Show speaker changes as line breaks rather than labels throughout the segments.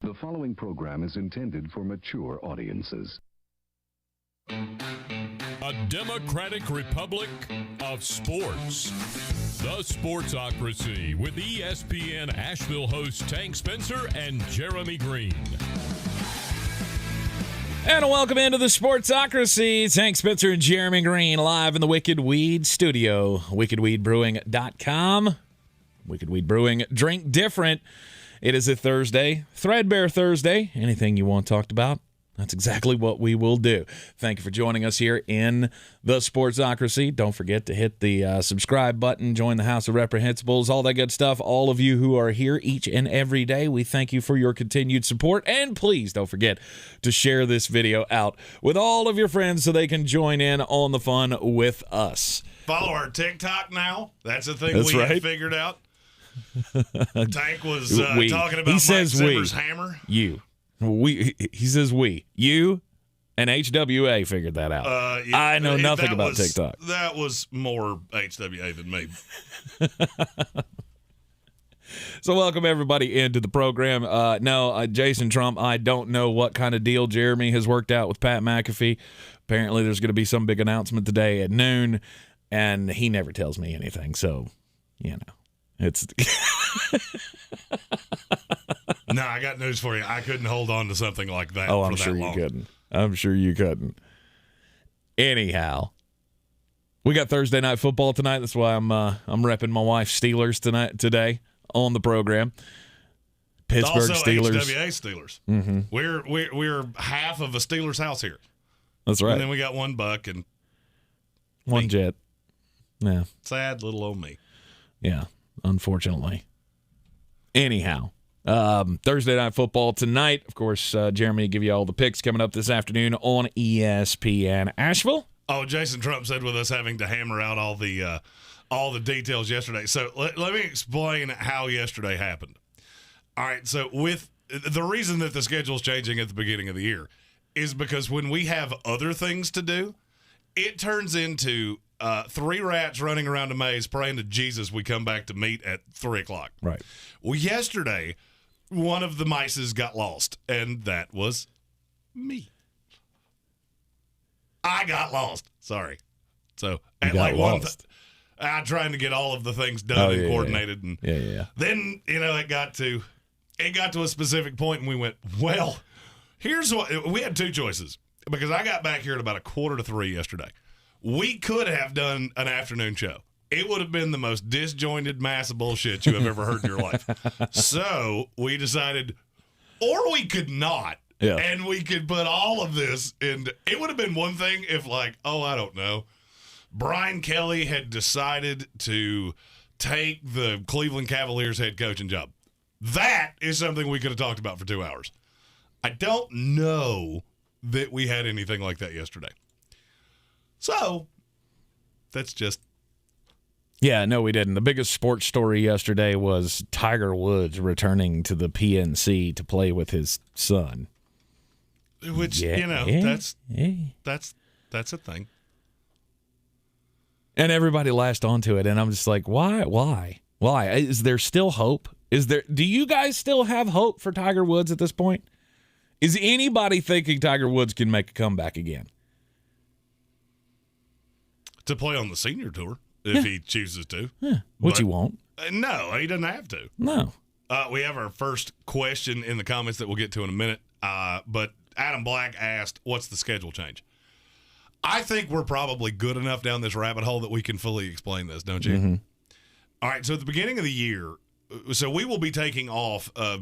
The following program is intended for mature audiences.
A democratic republic of sports. The Sportsocracy with ESPN Asheville hosts Tank Spencer and Jeremy Greene.
And welcome into the Sportsocracy. Tank Spencer and Jeremy Greene live in the Wicked Weed studio. WickedWeedBrewing.com. Wicked Weed Brewing. Drink different. It is a Thursday, Threadbare Thursday. Anything you want talked about, that's exactly what we will do. Thank you for joining us here in the Sportsocracy. Don't forget to hit the subscribe button, join the House of Reprehensibles, all that good stuff. All of you who are here each and every day, we thank you for your continued support. And please don't forget to share this video out with all of your friends so they can join in on the fun with us.
Follow our TikTok now. That's a thing
That's
we
right.
have figured out. Tank was talking about
He
Mike
says
Zimmer's
we.
hammer.
You. He says we. You and HWA figured that out.
Yeah,
I know nothing about TikTok.
That was more HWA than me.
So welcome everybody into the program. Jason Trump, I don't know what kind of deal Jeremy has worked out with Pat McAfee. Apparently there's going to be some big announcement today at noon, and he never tells me anything. So, it's...
No, I got news for you. I couldn't hold on to something like that
Oh,
for
I'm
that
sure
long.
you couldn't. I'm sure you couldn't. Anyhow, we got Thursday night football tonight. That's why I'm repping my wife's Steelers today on the program. Pittsburgh
Also,
Steelers.
HWA Steelers.
Mm-hmm.
We're half of a Steelers house here.
That's right.
And then we got one buck and
One jet. Yeah.
sad little old me.
Yeah, unfortunately. Anyhow, Thursday night football tonight. Of course, Jeremy will give you all the picks coming up this afternoon on ESPN Asheville.
Oh, Jason Trump said with us having to hammer out all the details yesterday. So let me explain how yesterday happened. All right, so with the reason that the schedule's changing at the beginning of the year is because when we have other things to do, it turns into three rats running around a maze praying to Jesus we come back to meet at 3 o'clock.
Right.
Well, yesterday, one of the mices got lost, and that was me. I got lost. Sorry. So at like
lost.
I'm trying to get all of the things done and coordinated, and
Yeah.
then it got to a specific point, and we went, well, here's what we had two choices because I got back here at about 2:45 yesterday. We could have done an afternoon show. It would have been the most disjointed mass of bullshit you have ever heard in your life. So we decided, or we could not.
Yeah.
And we could put all of this in. It would have been one thing if, I don't know, Brian Kelly had decided to take the Cleveland Cavaliers head coaching job. That is something we could have talked about for 2 hours. I don't know that we had anything like that yesterday. So, that's just...
Yeah, no, we didn't. The biggest sports story yesterday was Tiger Woods returning to the PNC to play with his son.
Which, that's a thing.
And everybody latched onto it, and I'm just like, why? Is there still hope? Do you guys still have hope for Tiger Woods at this point? Is anybody thinking Tiger Woods can make a comeback again?
To play on the senior tour, if he chooses to.
Yeah, which he won't.
No, he doesn't have to.
No.
We have our first question in the comments that we'll get to in a minute. But Adam Black asked, what's the schedule change? I think we're probably good enough down this rabbit hole that we can fully explain this, don't you?
Mm-hmm.
All right, so at the beginning of the year, so we will be taking off not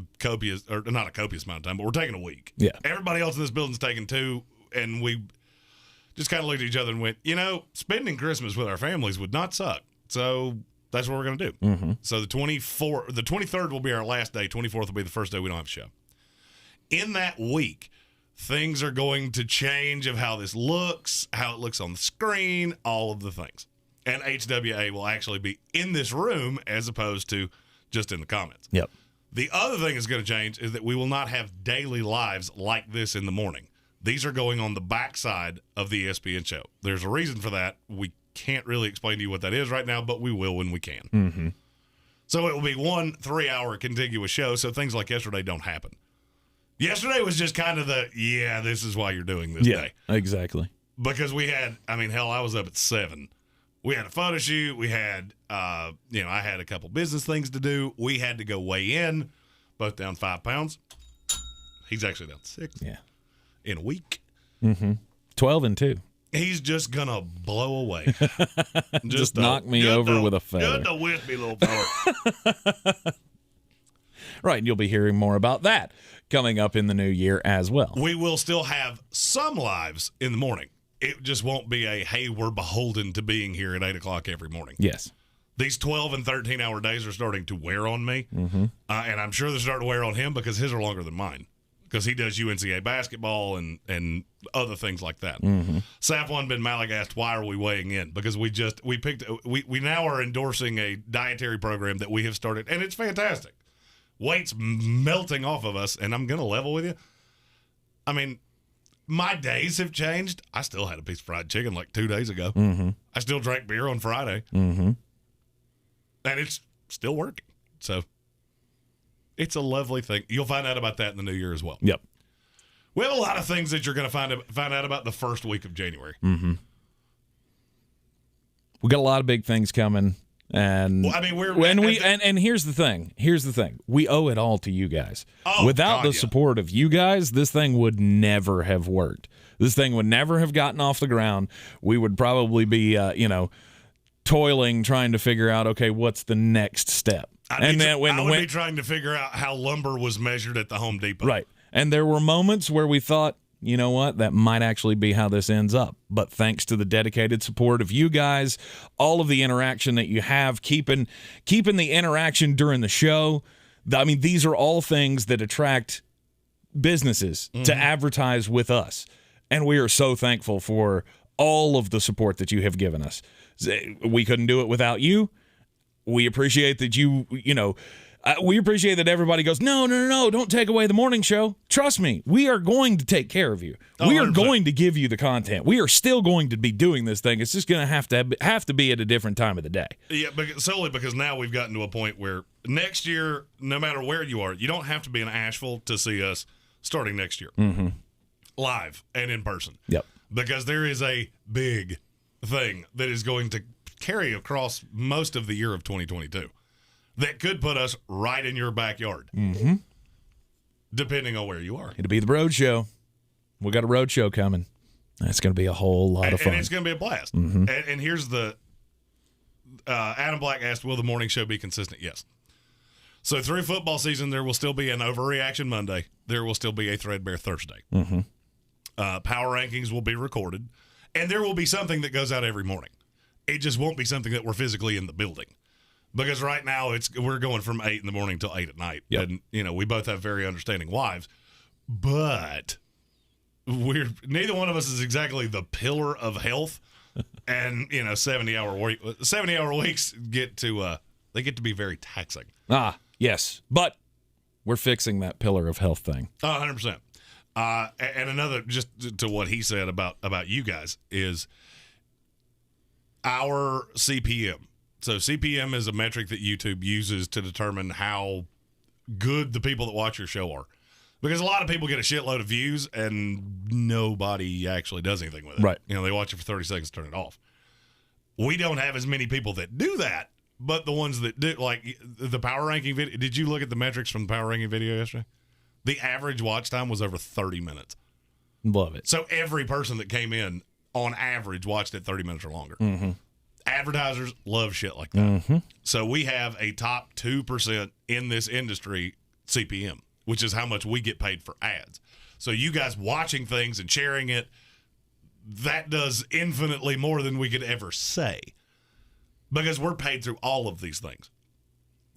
a copious amount of time, but we're taking a week.
Yeah.
Everybody else in this building's taking 2, and we just kind of looked at each other and went, spending Christmas with our families would not suck. So that's what we're going to do.
Mm-hmm.
So the 23rd will be our last day. 24th will be the first day we don't have a show. In that week, things are going to change of how this looks, how it looks on the screen, all of the things. And HWA will actually be in this room as opposed to just in the comments.
Yep.
The other thing that's going to change is that we will not have daily lives like this in the morning. These are going on the backside of the ESPN show. There's a reason for that. We can't really explain to you what that is right now, but we will when we can.
Mm-hmm.
So it will be 1 3-hour contiguous show, so things like yesterday don't happen. Yesterday was just kind of this is why you're doing this day.
Exactly.
Because we had, I was up at 7. We had a photo shoot. We had, I had a couple business things to do. We had to go weigh in, both down 5 pounds. He's actually down 6.
Yeah.
In a week.
12 and 2.
He's just going to blow away.
Just knock me over with a feather.
Good to with me, little fella.
Right, and you'll be hearing more about that coming up in the new year as well.
We will still have some lives in the morning. It just won't be hey, we're beholden to being here at 8 o'clock every morning.
Yes.
These 12 and 13-hour days are starting to wear on me, and I'm sure they're starting to wear on him because his are longer than mine, because he does UNCAA basketball and other things like that. Safwan bin Malik asked, why are we weighing in? Because we now are endorsing a dietary program that we have started, and it's fantastic. Weight's melting off of us, and I'm going to level with you. My days have changed. I still had a piece of fried chicken like 2 days ago. I still drank beer on Friday. And it's still working. So it's a lovely thing. You'll find out about that in the new year as well.
Yep.
We have a lot of things that you're going to find out about the first week of January.
We got a lot of big things coming. And and here's the thing. We owe it all to you guys. Without the support of you guys, this thing would never have worked. This thing would never have gotten off the ground. We would probably be, toiling, trying to figure out, okay, what's the next step?
I would be trying to figure out how lumber was measured at the Home Depot.
Right. And there were moments where we thought, you know what, that might actually be how this ends up. But thanks to the dedicated support of you guys, all of the interaction that you have, keeping the interaction during the show, these are all things that attract businesses to advertise with us. And we are so thankful for all of the support that you have given us. We couldn't do it without you. We appreciate that we appreciate that everybody goes, no, don't take away the morning show. Trust me, we are going to take care of you. We are going to give you the content. We are still going to be doing this thing. It's just going to have to be at a different time of the day.
Yeah, solely because now we've gotten to a point where next year, no matter where you are, you don't have to be in Asheville to see us starting next year. Live and in person.
Yep.
Because there is a big thing that is going to carry across most of the year of 2022. That could put us right in your backyard, depending on where you are.
It'll be the road show. We got a road show coming. That's going to be a whole lot of fun.
And it's going to be a blast. And here's Adam Black asked, will the morning show be consistent? Yes. So through football season, there will still be an Overreaction Monday. There will still be a Threadbare Thursday. Power rankings will be recorded. And there will be something that goes out every morning. It just won't be something that we're physically in the building. Because right now we're going from 8 in the morning till 8 at night.
Yep.
And we both have very understanding wives. But neither one of us is exactly the pillar of health. And 70-hour weeks get to be very taxing.
Yes. But we're fixing that pillar of health thing.
100%. And another, just to what he said about you guys, is our CPM. So CPM is a metric that YouTube uses to determine how good the people that watch your show are. Because a lot of people get a shitload of views and nobody actually does anything with it.
Right.
They watch it for 30 seconds, turn it off. We don't have as many people that do that, but the ones that do, like the power ranking video. Did you look at the metrics from the power ranking video yesterday? The average watch time was over 30 minutes.
Love it.
So every person that came in, on average, watched it 30 minutes or longer. Advertisers love shit like that. So we have a top 2% in this industry CPM, which is how much we get paid for ads. So you guys watching things and sharing it, that does infinitely more than we could ever say, because we're paid through all of these things.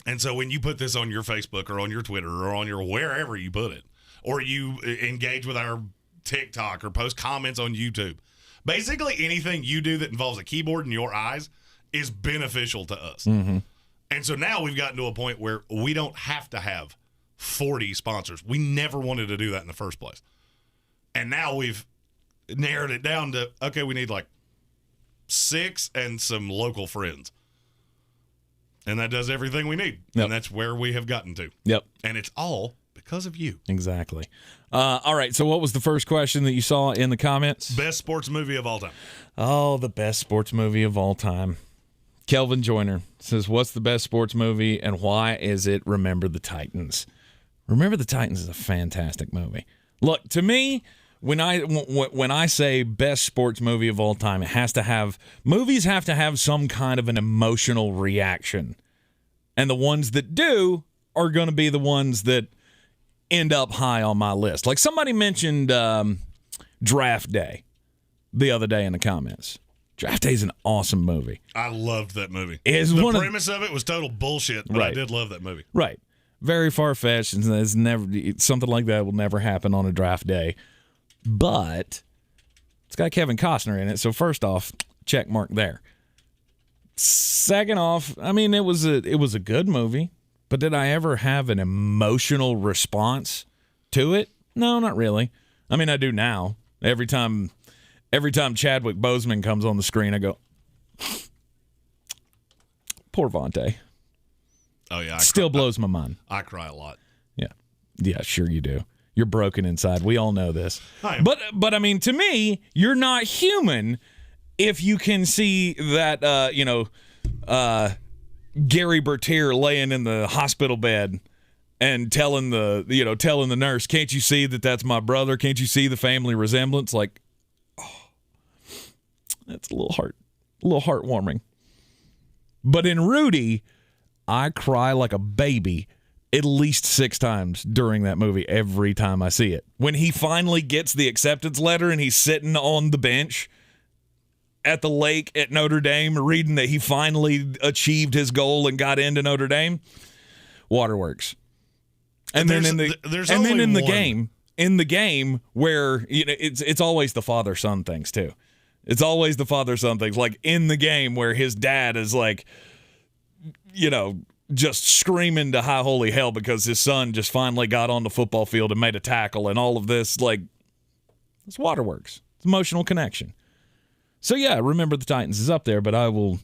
And so when you put this on your Facebook or on your Twitter or on your wherever you put it, or you engage with our TikTok or post comments on YouTube, basically anything you do that involves a keyboard and your eyes is beneficial to us. And so now we've gotten to a point where we don't have to have 40 sponsors. We never wanted to do that in the first place. And now we've narrowed it down to, okay, we need like 6 and some local friends. And that does everything we need.
Yep.
And that's where we have gotten to.
Yep.
And it's all because of you.
Exactly. All right, so what was the first question that you saw in the comments?
Best sports movie of all time.
Oh, the best sports movie of all time. Kelvin Joyner says, what's the best sports movie and why is it Remember the Titans? Remember the Titans is a fantastic movie. Look, to me, when I say best sports movie of all time, movies have to have some kind of an emotional reaction. And the ones that do are going to be the ones that end up high on my list. Like somebody mentioned Draft Day the other day in the comments. Draft Day is an awesome movie.
I loved that movie.
The
premise of it was total bullshit, but I did love that movie.
Right. Very far-fetched, and something like that will never happen on a draft day. But it's got Kevin Costner in it, so first off, check mark there. Second off, I mean, it was a good movie, but did I ever have an emotional response to it? No, not really. I mean, I do now. Every time Chadwick Boseman comes on the screen, I go, poor Vontae.
Oh, yeah.
Still blows my mind.
I cry a lot.
Yeah. Yeah, sure you do. You're broken inside. We all know this. But I mean, to me, you're not human if you can see that, Gary Bertier laying in the hospital bed and telling the nurse, can't you see that that's my brother? Can't you see the family resemblance? Like, oh, that's a little heartwarming. But in Rudy, I cry like a baby at least 6 times during that movie every time I see it. When he finally gets the acceptance letter and he's sitting on the bench at the lake at Notre Dame reading that he finally achieved his goal and got into Notre Dame, waterworks. And then in the game where it's always the father-son things too. It's always the father-son things. Like in the game where his dad is like, just screaming to high holy hell because his son just finally got on the football field and made a tackle and all of this, like, it's waterworks. It's emotional connection. So yeah, Remember the Titans is up there, but I will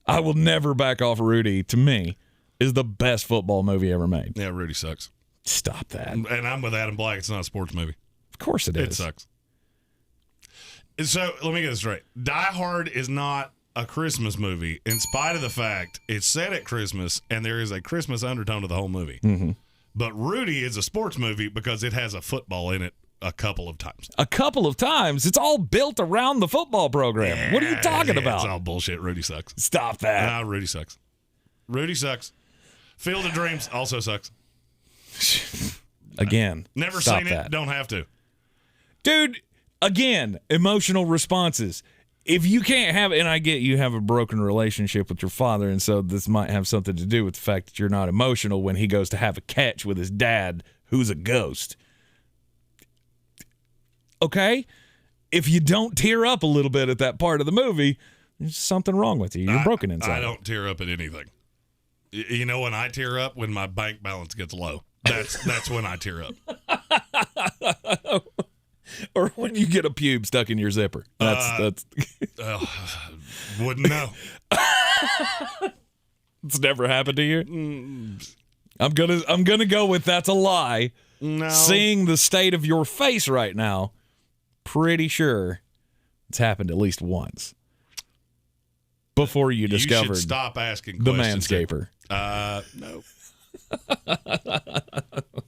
never back off Rudy. To me, is the best football movie ever made.
Yeah, Rudy sucks.
Stop that.
And I'm with Adam Black. It's not a sports movie.
Of course it is.
It sucks. So let me get this straight. Die Hard is not a Christmas movie, in spite of the fact it's set at Christmas and there is a Christmas undertone to the whole movie.
Mm-hmm.
But Rudy is a sports movie because it has a football in it a couple of times.
A couple of times? It's all built around the football program. Yeah, what are you talking about?
It's all bullshit. Rudy sucks.
Stop that.
Nah, Rudy sucks. Rudy sucks. Field of Dreams also sucks.
Again.
Never seen it. Don't have to.
Dude, again, emotional responses. If you can't have it, and I get you have a broken relationship with your father, and so this might have something to do with the fact that you're not emotional when he goes to have a catch with his dad, who's a ghost. Okay? If you don't tear up a little bit at that part of the movie, there's something wrong with you. You're broken inside.
I don't tear up at anything. You know when I tear up? When my bank balance gets low. That's when I tear up.
Or when you get a pube stuck in your zipper. That's
wouldn't know.
It's never happened to you? I'm gonna go with that's a lie.
No.
Seeing the state of your face right now, pretty sure it's happened at least once. Before you discovered
you should stop asking
the
questions.
manscaper.
No.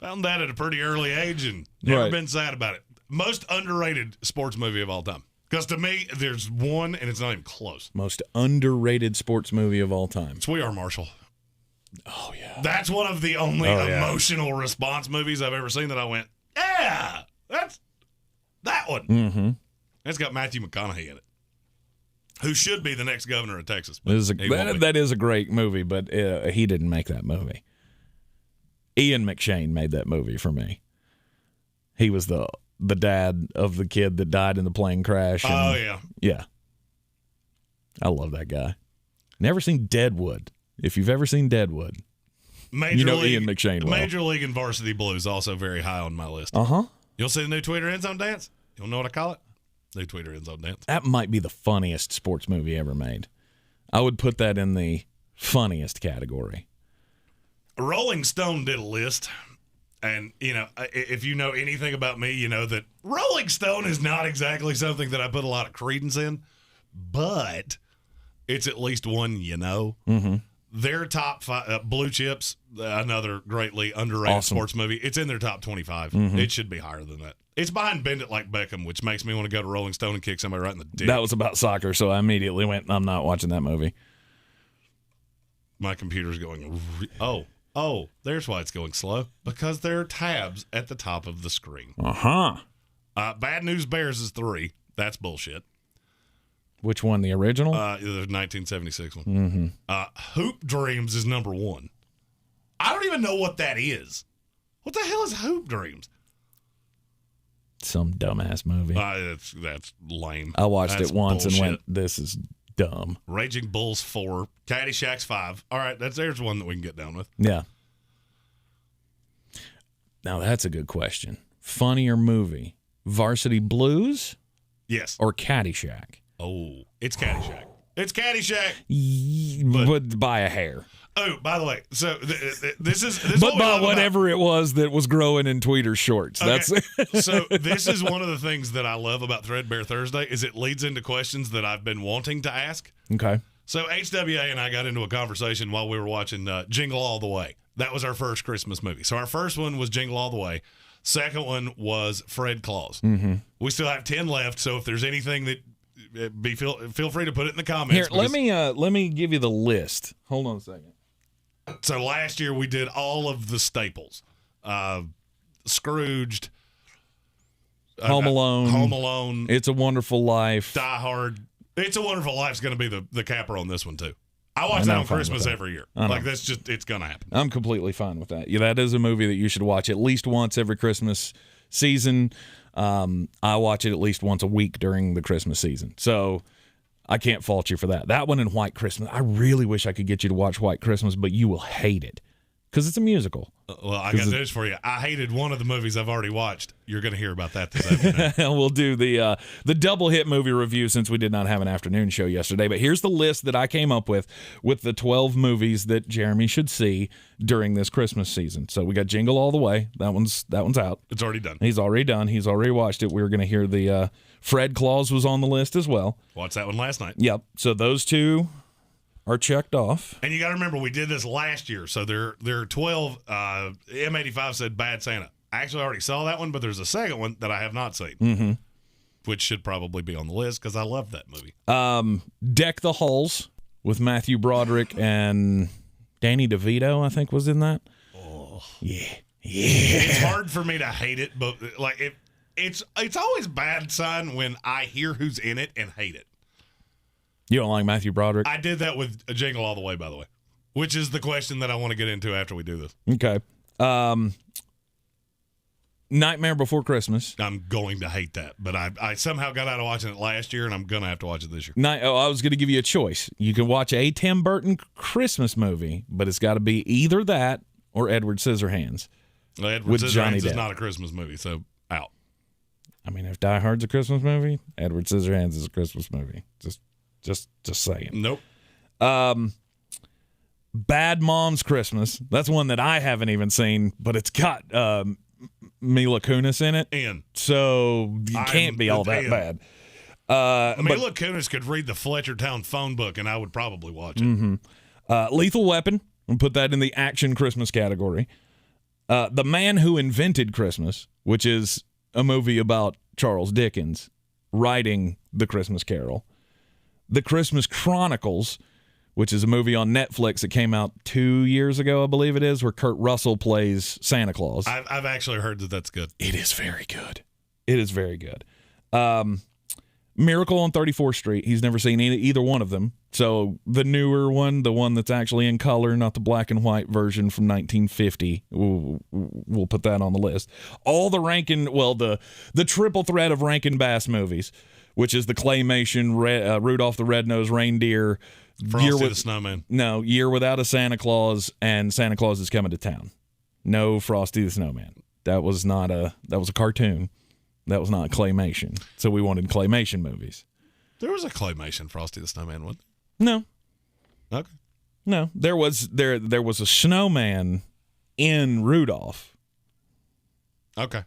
Found that at a pretty early age and never been sad about it. Most underrated sports movie of all time. Because to me, there's one, and it's not even close.
Most underrated sports movie of all time.
It's We Are Marshall.
Oh, yeah.
That's one of the only emotional response movies I've ever seen that I went, yeah, that's that one.
Mm-hmm.
It's got Matthew McConaughey in it, who should be the next governor of Texas.
That is a great movie, but he didn't make that movie. Ian McShane made that movie for me. He was the dad of the kid that died in the plane crash. And,
oh, yeah.
Yeah. I love that guy. Never seen Deadwood. If you've ever seen Deadwood, you know Ian McShane well.
Major League and Varsity Blues also very high on my list.
Uh-huh.
You'll see the new Tweeter End Zone Dance? You'll know what I call it? New Tweeter End Zone Dance.
That might be the funniest sports movie ever made. I would put that in the funniest category.
Rolling Stone did a list And, if you know anything about me, you know that Rolling Stone is not exactly something that I put a lot of credence in, but it's at least one,
Mm-hmm.
Their top 5, Blue Chips, another greatly underrated sports movie. It's in their top 25.
Mm-hmm.
It should be higher than that. It's behind Bend It Like Beckham, which makes me want to go to Rolling Stone and kick somebody right in the dick.
That was about soccer, so I immediately went, I'm not watching that movie.
My computer's going, there's why it's going slow. Because there are tabs at the top of the screen.
Uh-huh.
Bad News Bears is 3. That's bullshit.
Which one, the original?
The 1976 one.
Mm-hmm.
Hoop Dreams is number 1. I don't even know what that is. What the hell is Hoop Dreams?
Some dumbass movie.
That's lame.
I watched it once
bullshit.
and went, this is dumb.
Raging Bulls 4. Caddyshack's 5. All right, there's one that we can get down with.
Yeah. Now, that's a good question. Funnier movie, Varsity Blues
Yes.
or Caddyshack?
Oh, it's Caddyshack. It's Caddyshack.
But by a hair.
Oh, by the way, so this is
But by whatever it was that was growing in Tweeter's shorts.
Okay.
That's
So this is one of the things that I love about Threadbare Thursday is it leads into questions that I've been wanting to ask.
okay.
So HWA and I got into a conversation while we were watching Jingle All the Way. That was our first Christmas movie. So our first one was Jingle All the Way. Second one was Fred Claus.
Mm-hmm.
We still have 10 left. So if there's anything that feel free to put it in the comments.
Here, let me give you the list. Hold on a second.
So last year we did all of the staples. Scrooged.
Home
Alone.
It's a Wonderful Life.
Die Hard. It's a Wonderful Life is going to be the capper on this one too. I watch that on Christmas every year. Like that's just it's going to happen.
I'm completely fine with that. Yeah, that is a movie that you should watch at least once every Christmas season. I watch it at least once a week during the Christmas season. So I can't fault you for that. That one and White Christmas. I really wish I could get you to watch White Christmas, but you will hate it because it's a musical.
Well, I got news for you. I hated one of the movies I've already watched. You're going to hear about that this afternoon.
We'll do the double hit movie review since we did not have an afternoon show yesterday. But here's the list that I came up with the 12 movies that Jeremy should see during this Christmas season. So we got Jingle All the Way. That one's out.
It's already done.
He's already done. He's already watched it. We were going to hear the Fred Claus was on the list as well.
Watched that one last night.
Yep. So those two are checked off.
And you got to remember, we did this last year, so there are 12. M85 said Bad Santa. I actually already saw that one, but there's a second one that I have not seen, which should probably be on the list because I love that movie.
Deck the Halls with Matthew Broderick and Danny DeVito, I think, was in that.
Oh,
yeah.
It's hard for me to hate it, but like it's always bad sign when I hear who's in it and hate it.
You don't like Matthew Broderick?
I did that with a Jingle All the Way, by the way, which is the question that I want to get into after we do this.
Okay. Nightmare Before Christmas.
I'm going to hate that, but I somehow got out of watching it last year, and I'm going to have to watch it this year.
I was going to give you a choice. You can watch a Tim Burton Christmas movie, but it's got to be either that or Edward Scissorhands.
Well, Edward
with Johnny
Scissorhands is
Depp.
not a Christmas movie, so out.
I mean, if Die Hard's a Christmas movie, Edward Scissorhands is a Christmas movie. Just saying.
Nope.
Bad Moms Christmas. That's one that I haven't even seen, but it's got Mila Kunis in it. So you can't be all that bad.
Mila Kunis could read the Fletchertown phone book, and I would probably watch it.
Lethal Weapon. I'll put that in the action Christmas category. The Man Who Invented Christmas, which is a movie about Charles Dickens writing The Christmas Carol. The Christmas Chronicles, which is a movie on Netflix that came out 2 years ago, I believe it is, where Kurt Russell plays Santa Claus.
I've actually heard that that's good.
It is very good. It is very good. Miracle on 34th Street. He's never seen either one of them. So the newer one, the one that's actually in color, not the black and white version from 1950, we'll put that on the list. All the the triple threat of Rankin Bass movies, which is the claymation, Rudolph the Red-Nosed Reindeer,
Frosty the Snowman.
No, Year Without a Santa Claus, and Santa Claus is Coming to Town. No Frosty the Snowman. That was a cartoon. That was not claymation. So we wanted claymation movies.
There was a claymation Frosty the Snowman one.
No.
Okay.
No. There was a snowman in Rudolph.
Okay.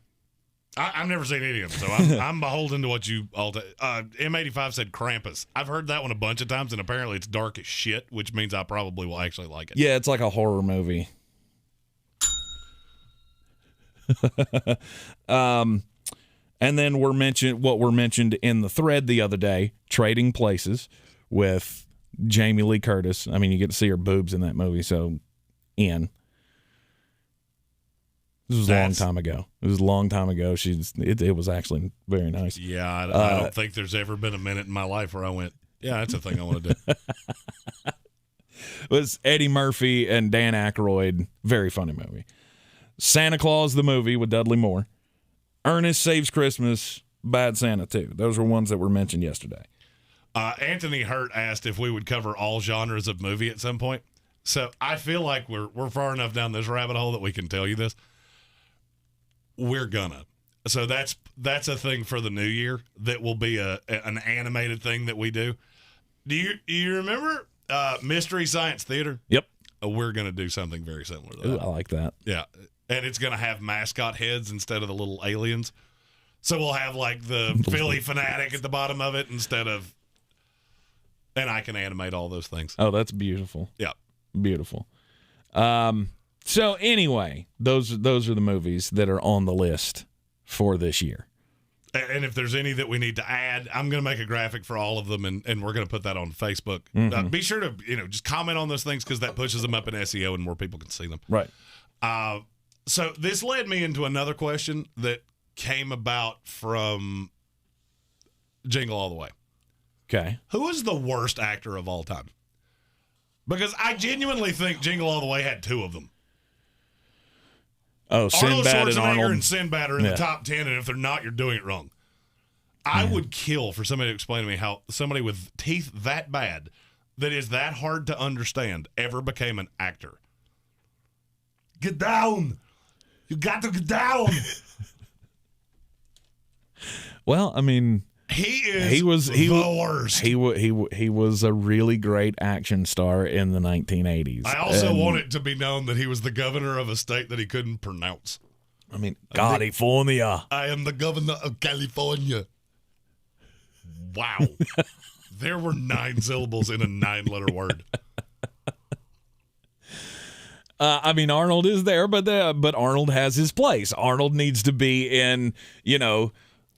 I've never seen any of them, so I'm beholden to what you all. M85 said Krampus. I've heard that one a bunch of times, and apparently it's dark as shit, which means I probably will actually like it.
Yeah, it's like a horror movie. And then we're mentioned in the thread the other day, Trading Places with Jamie Lee Curtis. I mean, you get to see her boobs in that movie, so Ian. This was a long time ago. It was a long time ago. It was actually very nice.
Yeah, I don't think there's ever been a minute in my life where I went, yeah, that's a thing I want to do.
It was Eddie Murphy and Dan Aykroyd. Very funny movie. Santa Claus the movie with Dudley Moore. Ernest Saves Christmas. Bad Santa 2. Those were ones that were mentioned yesterday.
Anthony Hurt asked if we would cover all genres of movie at some point. So I feel like we're far enough down this rabbit hole that we can tell you this. We're gonna. So that's a thing for the new year that will be an animated thing that we do. Do you remember Mystery Science Theater?
Yep.
We're gonna do something very similar to that.
Ooh, I like that.
Yeah, and it's gonna have mascot heads instead of the little aliens. So we'll have like the Philly fanatic at the bottom of it instead of, and I can animate all those things.
Oh, that's beautiful.
Yeah,
beautiful. So anyway, those are the movies that are on the list for this year.
And if there's any that we need to add, I'm going to make a graphic for all of them, and we're going to put that on Facebook.
Mm-hmm.
Be sure to just comment on those things because that pushes them up in SEO and more people can see them.
Right.
So this led me into another question that came about from Jingle All the Way.
Okay.
Who is the worst actor of all time? Because I genuinely think Jingle All the Way had two of them.
Oh, Sinbad and Arnold.
And Sinbad are in the top 10, and if they're not, you're doing it wrong. I would kill for somebody to explain to me how somebody with teeth that bad, that is that hard to understand, ever became an actor. Get down! You got to get down!
Well, I mean,
he was the worst.
He was a really great action star in the 1980s.
I also want it to be known that he was the governor of a state that he couldn't pronounce.
I mean, California.
I am the governor of California. Wow. There were 9 syllables in a 9-letter word.
I mean, Arnold is there, but Arnold has his place. Arnold needs to be in,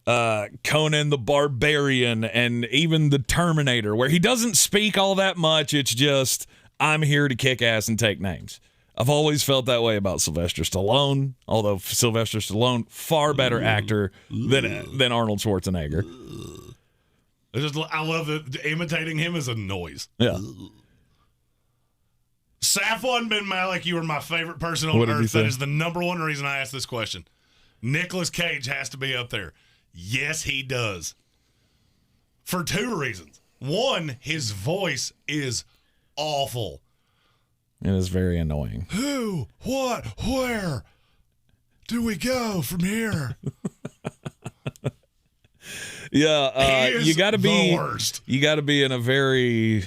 Conan the Barbarian and even the Terminator, where he doesn't speak all that much. It's just, I'm here to kick ass and take names. I've always felt that way about Sylvester Stallone, although Sylvester Stallone, far better actor than Arnold Schwarzenegger.
I love that imitating him is a noise.
Yeah.
Safwan bin Malik, you are my favorite person on earth. That is the number one reason I asked this question. Nicolas Cage has to be up there. Yes, he does. For 2 reasons. One, his voice is awful.
It is very annoying.
Who, what, where do we go from here?
Yeah, you got to be
the worst.
You got to be in a very,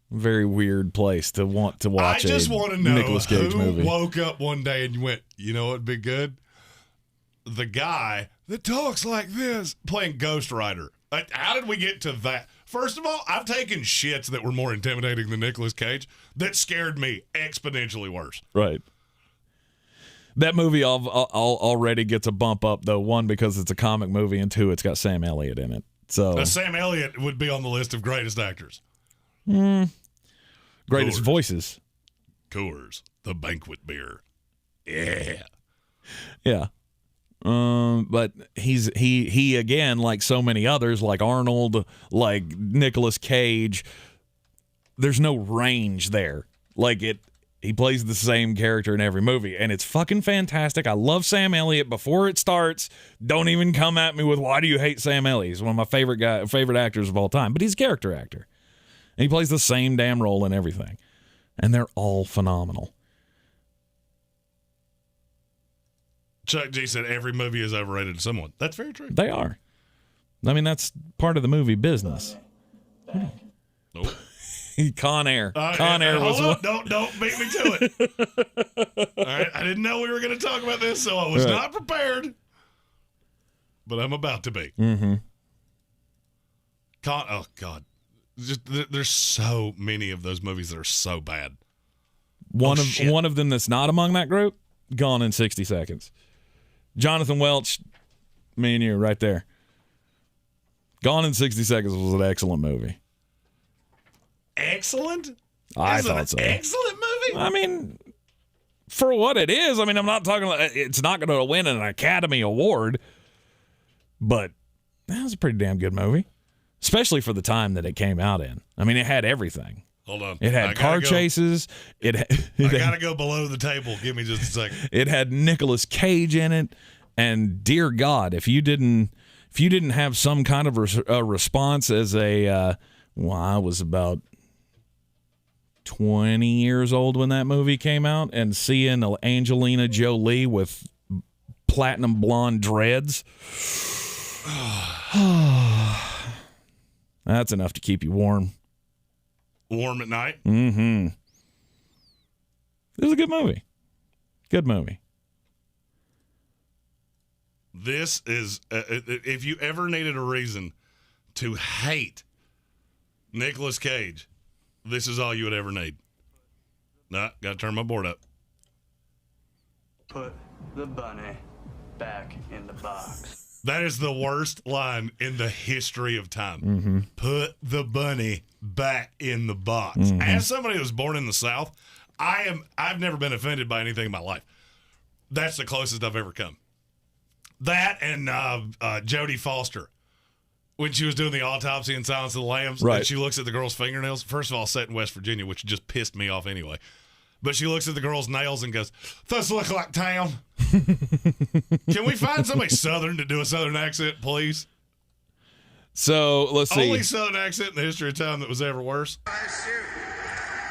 very weird place to want to watch.
I just want to know
Nicolas Cage
who
movie.
Woke up one day and went, you know what'd be good? The guy that talks like this playing Ghost Rider. Like, how did we get to that? First of all, I've taken shits that were more intimidating than Nicolas Cage that scared me exponentially worse.
Right. That movie already gets a bump up, though. 1, because it's a comic movie, and 2, it's got Sam Elliott in it. So
Sam Elliott would be on the list of greatest actors.
Greatest
Coors.
voices.
Coors, the banquet beer. Yeah.
Yeah. But he again, like so many others, like Arnold, like Nicolas Cage, there's no range there. Like he plays the same character in every movie, and it's fucking fantastic. I love Sam Elliott. Before it starts, don't even come at me with why do you hate Sam Elliott? He's one of my favorite actors of all time, but he's a character actor. And he plays the same damn role in everything. And they're all phenomenal.
Chuck G said every movie is overrated to someone. That's very true.
They are. I mean, that's part of the movie business.
Nope.
Con Air. Con Air was one.
Don't beat me to it. All right. I didn't know we were going to talk about this, so I was not prepared. but I'm about to be.
Mm-hmm.
Oh, God. There's so many of those movies that are so bad.
One of them that's not among that group, Gone in 60 Seconds. Jonathan Welch, me and you right there. Gone in 60 Seconds was an excellent movie.
Excellent?
I thought so.
Excellent movie?
I mean, for what it is, I mean, I'm not talking like it's not going to win an Academy Award, but that was a pretty damn good movie, especially for the time that it came out in. I mean, it had everything.
Hold on.
It had car chases. I
got to go below the table. Give me just a second.
It had Nicolas Cage in it, and dear God, if you didn't have some kind of response as I was about 20 years old when that movie came out, and seeing Angelina Jolie with platinum blonde dreads, that's enough to keep you warm.
Warm at night?
Mm-hmm. It was a good movie. Good movie.
This is, if you ever needed a reason to hate Nicolas Cage, this is all you would ever need. Nah, got to turn my board up.
Put the bunny back in the box.
That is the worst line in the history of time.
Mm-hmm.
Put the bunny back in the box.
Mm-hmm.
As somebody who was born in the South, I've never been offended by anything in my life. That's the closest I've ever come. That and Jodie Foster, when she was doing the autopsy in Silence of the Lambs,
right.
and she looks at the girl's fingernails. First of all, set in West Virginia, which just pissed me off anyway. But she looks at the girl's nails and goes, "Those look like town." Can we find somebody Southern to do a Southern accent, please?
So let's see.
Only Southern accent in the history of time that was ever worse.
Bless you.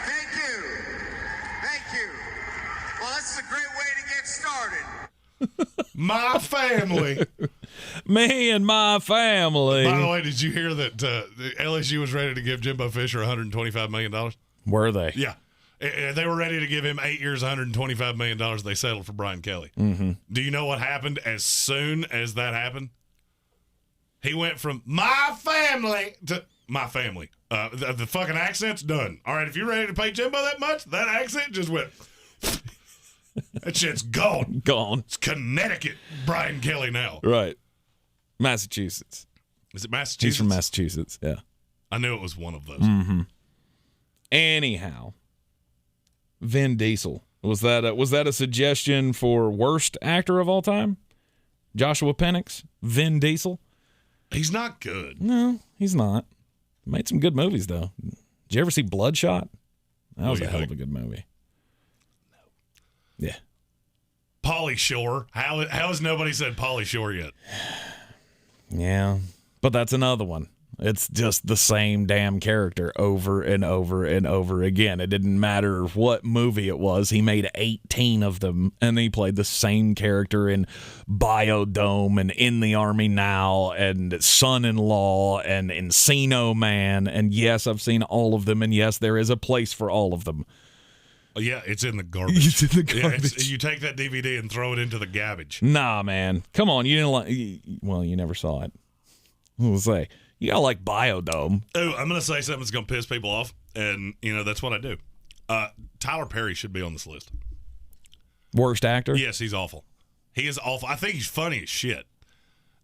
Thank you. Thank you. Well, this is a great way to get started.
My family.
Me and my family.
By the way, did you hear that LSU was ready to give Jimbo Fisher $125 million?
Were they?
Yeah. They were ready to give him 8 years, $125 million. They settled for Brian Kelly.
Mm-hmm.
Do you know what happened as soon as that happened? He went from my family to my family. The fucking accent's done. All right, if you're ready to pay Jimbo that much, that accent just went. That shit's gone.
Gone.
It's Connecticut Brian Kelly now.
Right. Massachusetts.
Is it Massachusetts?
He's from Massachusetts, yeah.
I knew it was one of those.
Mm-hmm. Anyhow, Vin Diesel. Was that a suggestion for worst actor of all time? Joshua Penix? Vin Diesel?
He's not good.
No, he's not. Made some good movies, though. Did you ever see Bloodshot? That was a hell of a good movie. No. Yeah.
Pauly Shore. How has nobody said Pauly Shore yet?
Yeah, but that's another one. It's just the same damn character over and over and over again. It didn't matter what movie it was. He made 18 of them, and he played the same character in Biodome and In the Army Now and Son-in-Law and Encino Man. And yes, I've seen all of them, and yes, there is a place for all of them.
Oh, yeah, it's in the garbage.
It's in the garbage.
Yeah, you take that DVD and throw it into the garbage.
Nah, man. Come on. You didn't like. Well, you never saw it. What was I say? You gotta like Biodome.
Oh, I'm gonna say something that's gonna piss people off, and that's what I do. Tyler Perry should be on this list.
Worst actor?
Yes, he's awful. He is awful. I think he's funny as shit,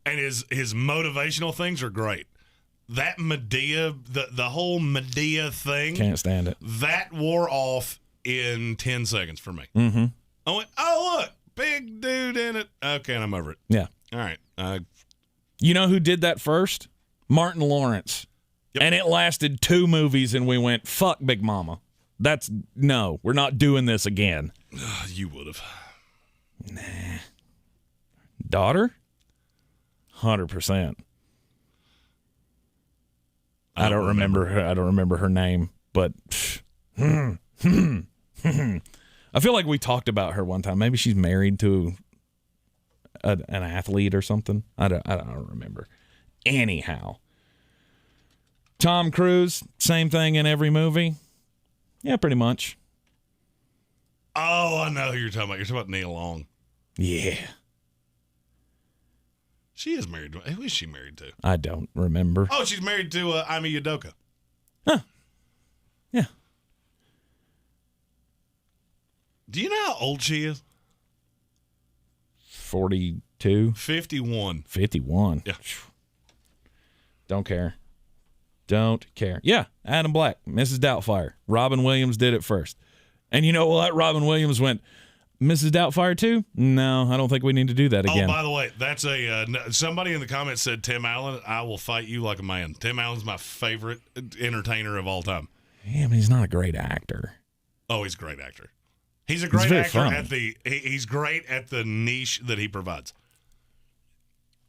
and his motivational things are great. That Medea, the whole Medea thing,
Can't stand it.
that wore off in 10 seconds for me.
Mm-hmm.
I went, oh look, big dude in it. Okay, and I'm over it.
Yeah.
All right.
You know who did that first? Martin Lawrence.
Yep.
And it lasted 2 movies, and we went, fuck Big Mama. No, we're not doing this again.
You would have.
Nah. Daughter? 100%. I don't remember her name, but I feel like we talked about her one time. Maybe she's married to an athlete or something. I don't remember. Anyhow, Tom Cruise, same thing in every movie. Yeah, pretty much.
Oh, I know who you're talking about. You're talking about Neil Long.
Yeah.
She is married to. Who is she married to?
I don't remember.
Oh, she's married to Imi Udoka.
Huh. Yeah.
Do you know how old she is?
42.
51.
51.
Yeah.
Don't care. Don't care. Yeah, Adam Black, Mrs. Doubtfire. Robin Williams did it first. And you know what? Robin Williams went, Mrs. Doubtfire too? No, I don't think we need to do that again.
Oh, by the way, that's somebody in the comments said Tim Allen. I will fight you like a man. Tim Allen's my favorite entertainer of all time.
Yeah, but he's not a great actor.
Oh, he's a great actor. He's a great actor
funny.
he's great at the niche that he provides.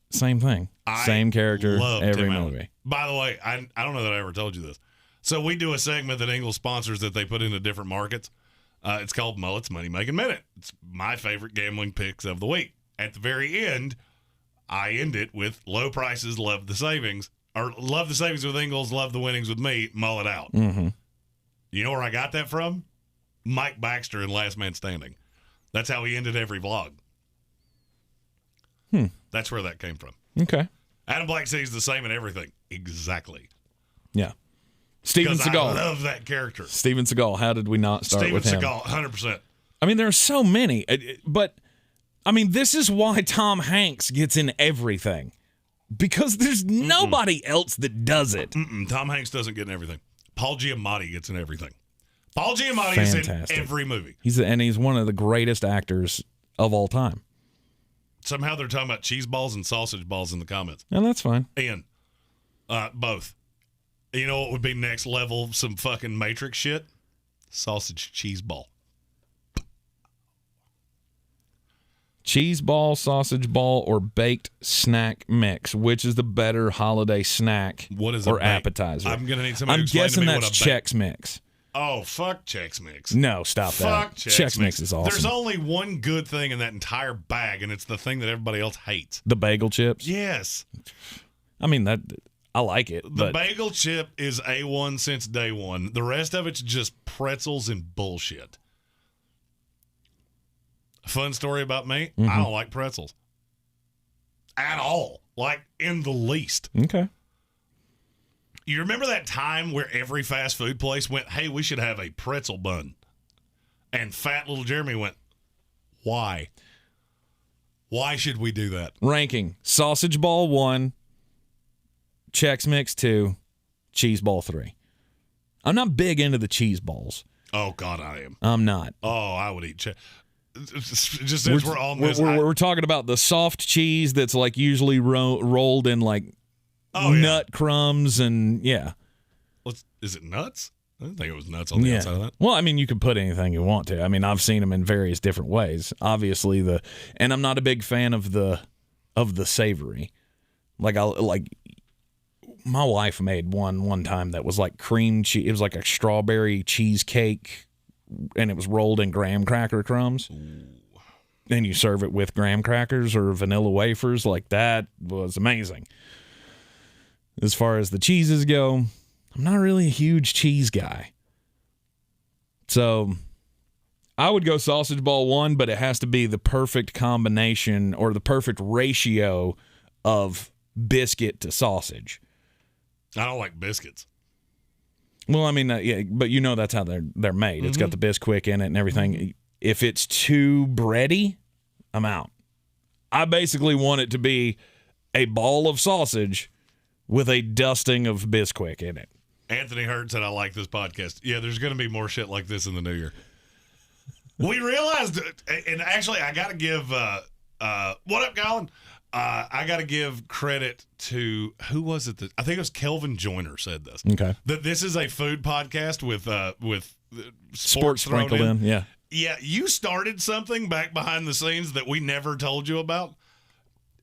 Same thing. Same character every
Tim
movie.
Allen. By the way, I don't know that I ever told you this. So we do a segment that Ingles sponsors that they put into different markets. It's called Mullet's Money Making Minute. It's my favorite gambling picks of the week. At the very end, I end it with low prices, love the savings, or love the savings with Ingles, love the winnings with me, mull it out.
Mm-hmm.
You know where I got that from? Mike Baxter in Last Man Standing. That's how he ended every vlog. That's where that came from.
Okay.
Adam Black says the same in everything. Exactly.
Yeah. Steven Seagal.
I love that character.
Steven Seagal. How did we not start with him?
Steven Seagal, 100%.
I mean, there are so many. But, I mean, this is why Tom Hanks gets in everything. Because there's nobody else that does it.
Tom Hanks doesn't get in everything. Paul Giamatti gets in everything. Paul Giamatti is in every movie.
He's one of the greatest actors of all time.
Somehow they're talking about cheese balls and sausage balls in the comments.
And that's fine.
Ian, both. You know what would be next level? Some fucking Matrix shit? Sausage cheese ball.
Cheese ball, sausage ball, or baked snack mix. Which is the better holiday snack or appetizer?
I'm going to need somebody
I'm
to explain to me
guessing that's Chex Mix.
Oh, fuck Chex Mix.
No, stop that.
Fuck
Chex Mix is awesome.
There's only one good thing in that entire bag, and it's the thing that everybody else hates.
The bagel chips?
Yes.
I mean, I like it.
The bagel chip is A1 since day one. The rest of it's just pretzels and bullshit. Fun story about me, I don't like pretzels. At all. Like, in the least.
Okay.
You remember that time where every fast food place went, hey, we should have a pretzel bun? And fat little Jeremy went, why? Why should we do that?
Ranking. Sausage ball 1, Chex Mix 2, cheese ball 3. I'm not big into the cheese balls.
Oh, God, I am.
I'm not.
Oh, I would eat just since we're on this.
We're talking about the soft cheese that's like usually rolled in like nut crumbs and
Is it nuts? I didn't think it was nuts on the outside of that.
Well, I mean, you can put anything you want to. I mean, I've seen them in various different ways. Obviously, and I'm not a big fan of the savory. Like my wife made one time that was like cream cheese. It was like a strawberry cheesecake, and it was rolled in graham cracker crumbs. Ooh. And you serve it with graham crackers or vanilla wafers. Like, that was amazing. As far as the cheeses go, I'm not really a huge cheese guy. So I would go sausage ball 1, but it has to be the perfect combination or the perfect ratio of biscuit to sausage.
I don't like biscuits.
Well, I mean, but you know that's how they're made. It's got the Bisquick in it and everything. If it's too bready, I'm out. I basically want it to be a ball of sausage with a dusting of Bisquick in it.
Anthony Hurt said, I like this podcast. Yeah, there's going to be more shit like this in the new year. We realized, and actually, I got to give, what up, Colin? I got to give credit to, who was it? I think it was Kelvin Joyner said this.
Okay.
That this is a food podcast with
sports sprinkled in. Yeah.
Yeah, you started something back behind the scenes that we never told you about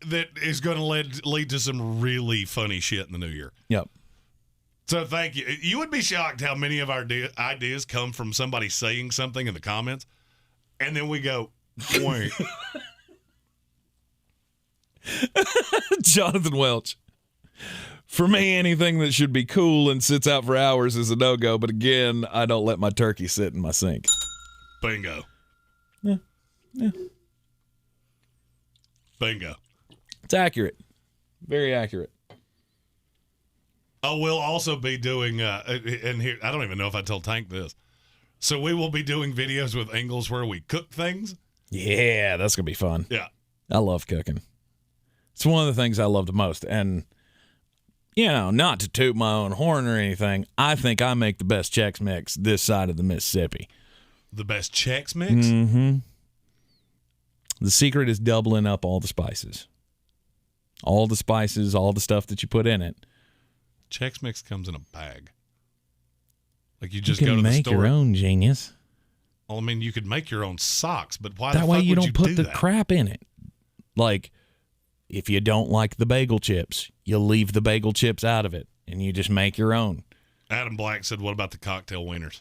that is going to lead to some really funny shit in the new year.
Yep.
So thank you. You would be shocked how many of our ideas come from somebody saying something in the comments, and then we go, wait.
Jonathan Welch. For me, anything that should be cool and sits out for hours is a no-go, but again, I don't let my turkey sit in my sink.
Bingo.
Yeah.
Bingo.
It's accurate. Very accurate.
Oh, we'll also be doing, and here, I don't even know if I told Tank this. So we will be doing videos with Ingalls where we cook things.
Yeah, that's going to be fun.
Yeah.
I love cooking. It's one of the things I love the most. And, you know, not to toot my own horn or anything, I think I make the best Chex Mix this side of the Mississippi.
The best Chex Mix?
Mm-hmm. The secret is doubling up all the spices. All the spices, all the stuff that you put in it.
Chex Mix comes in a bag. Like you just
you can
go to the
make
store.
your own, genius.
Well, I mean, you could make your own socks, but why
That
the
way
fuck
you
would
don't
you
put
do
the
that?
crap in it. Like, if you don't like the bagel chips, you leave the bagel chips out of it, and you just make your own.
Adam Black said, "What about the cocktail wieners?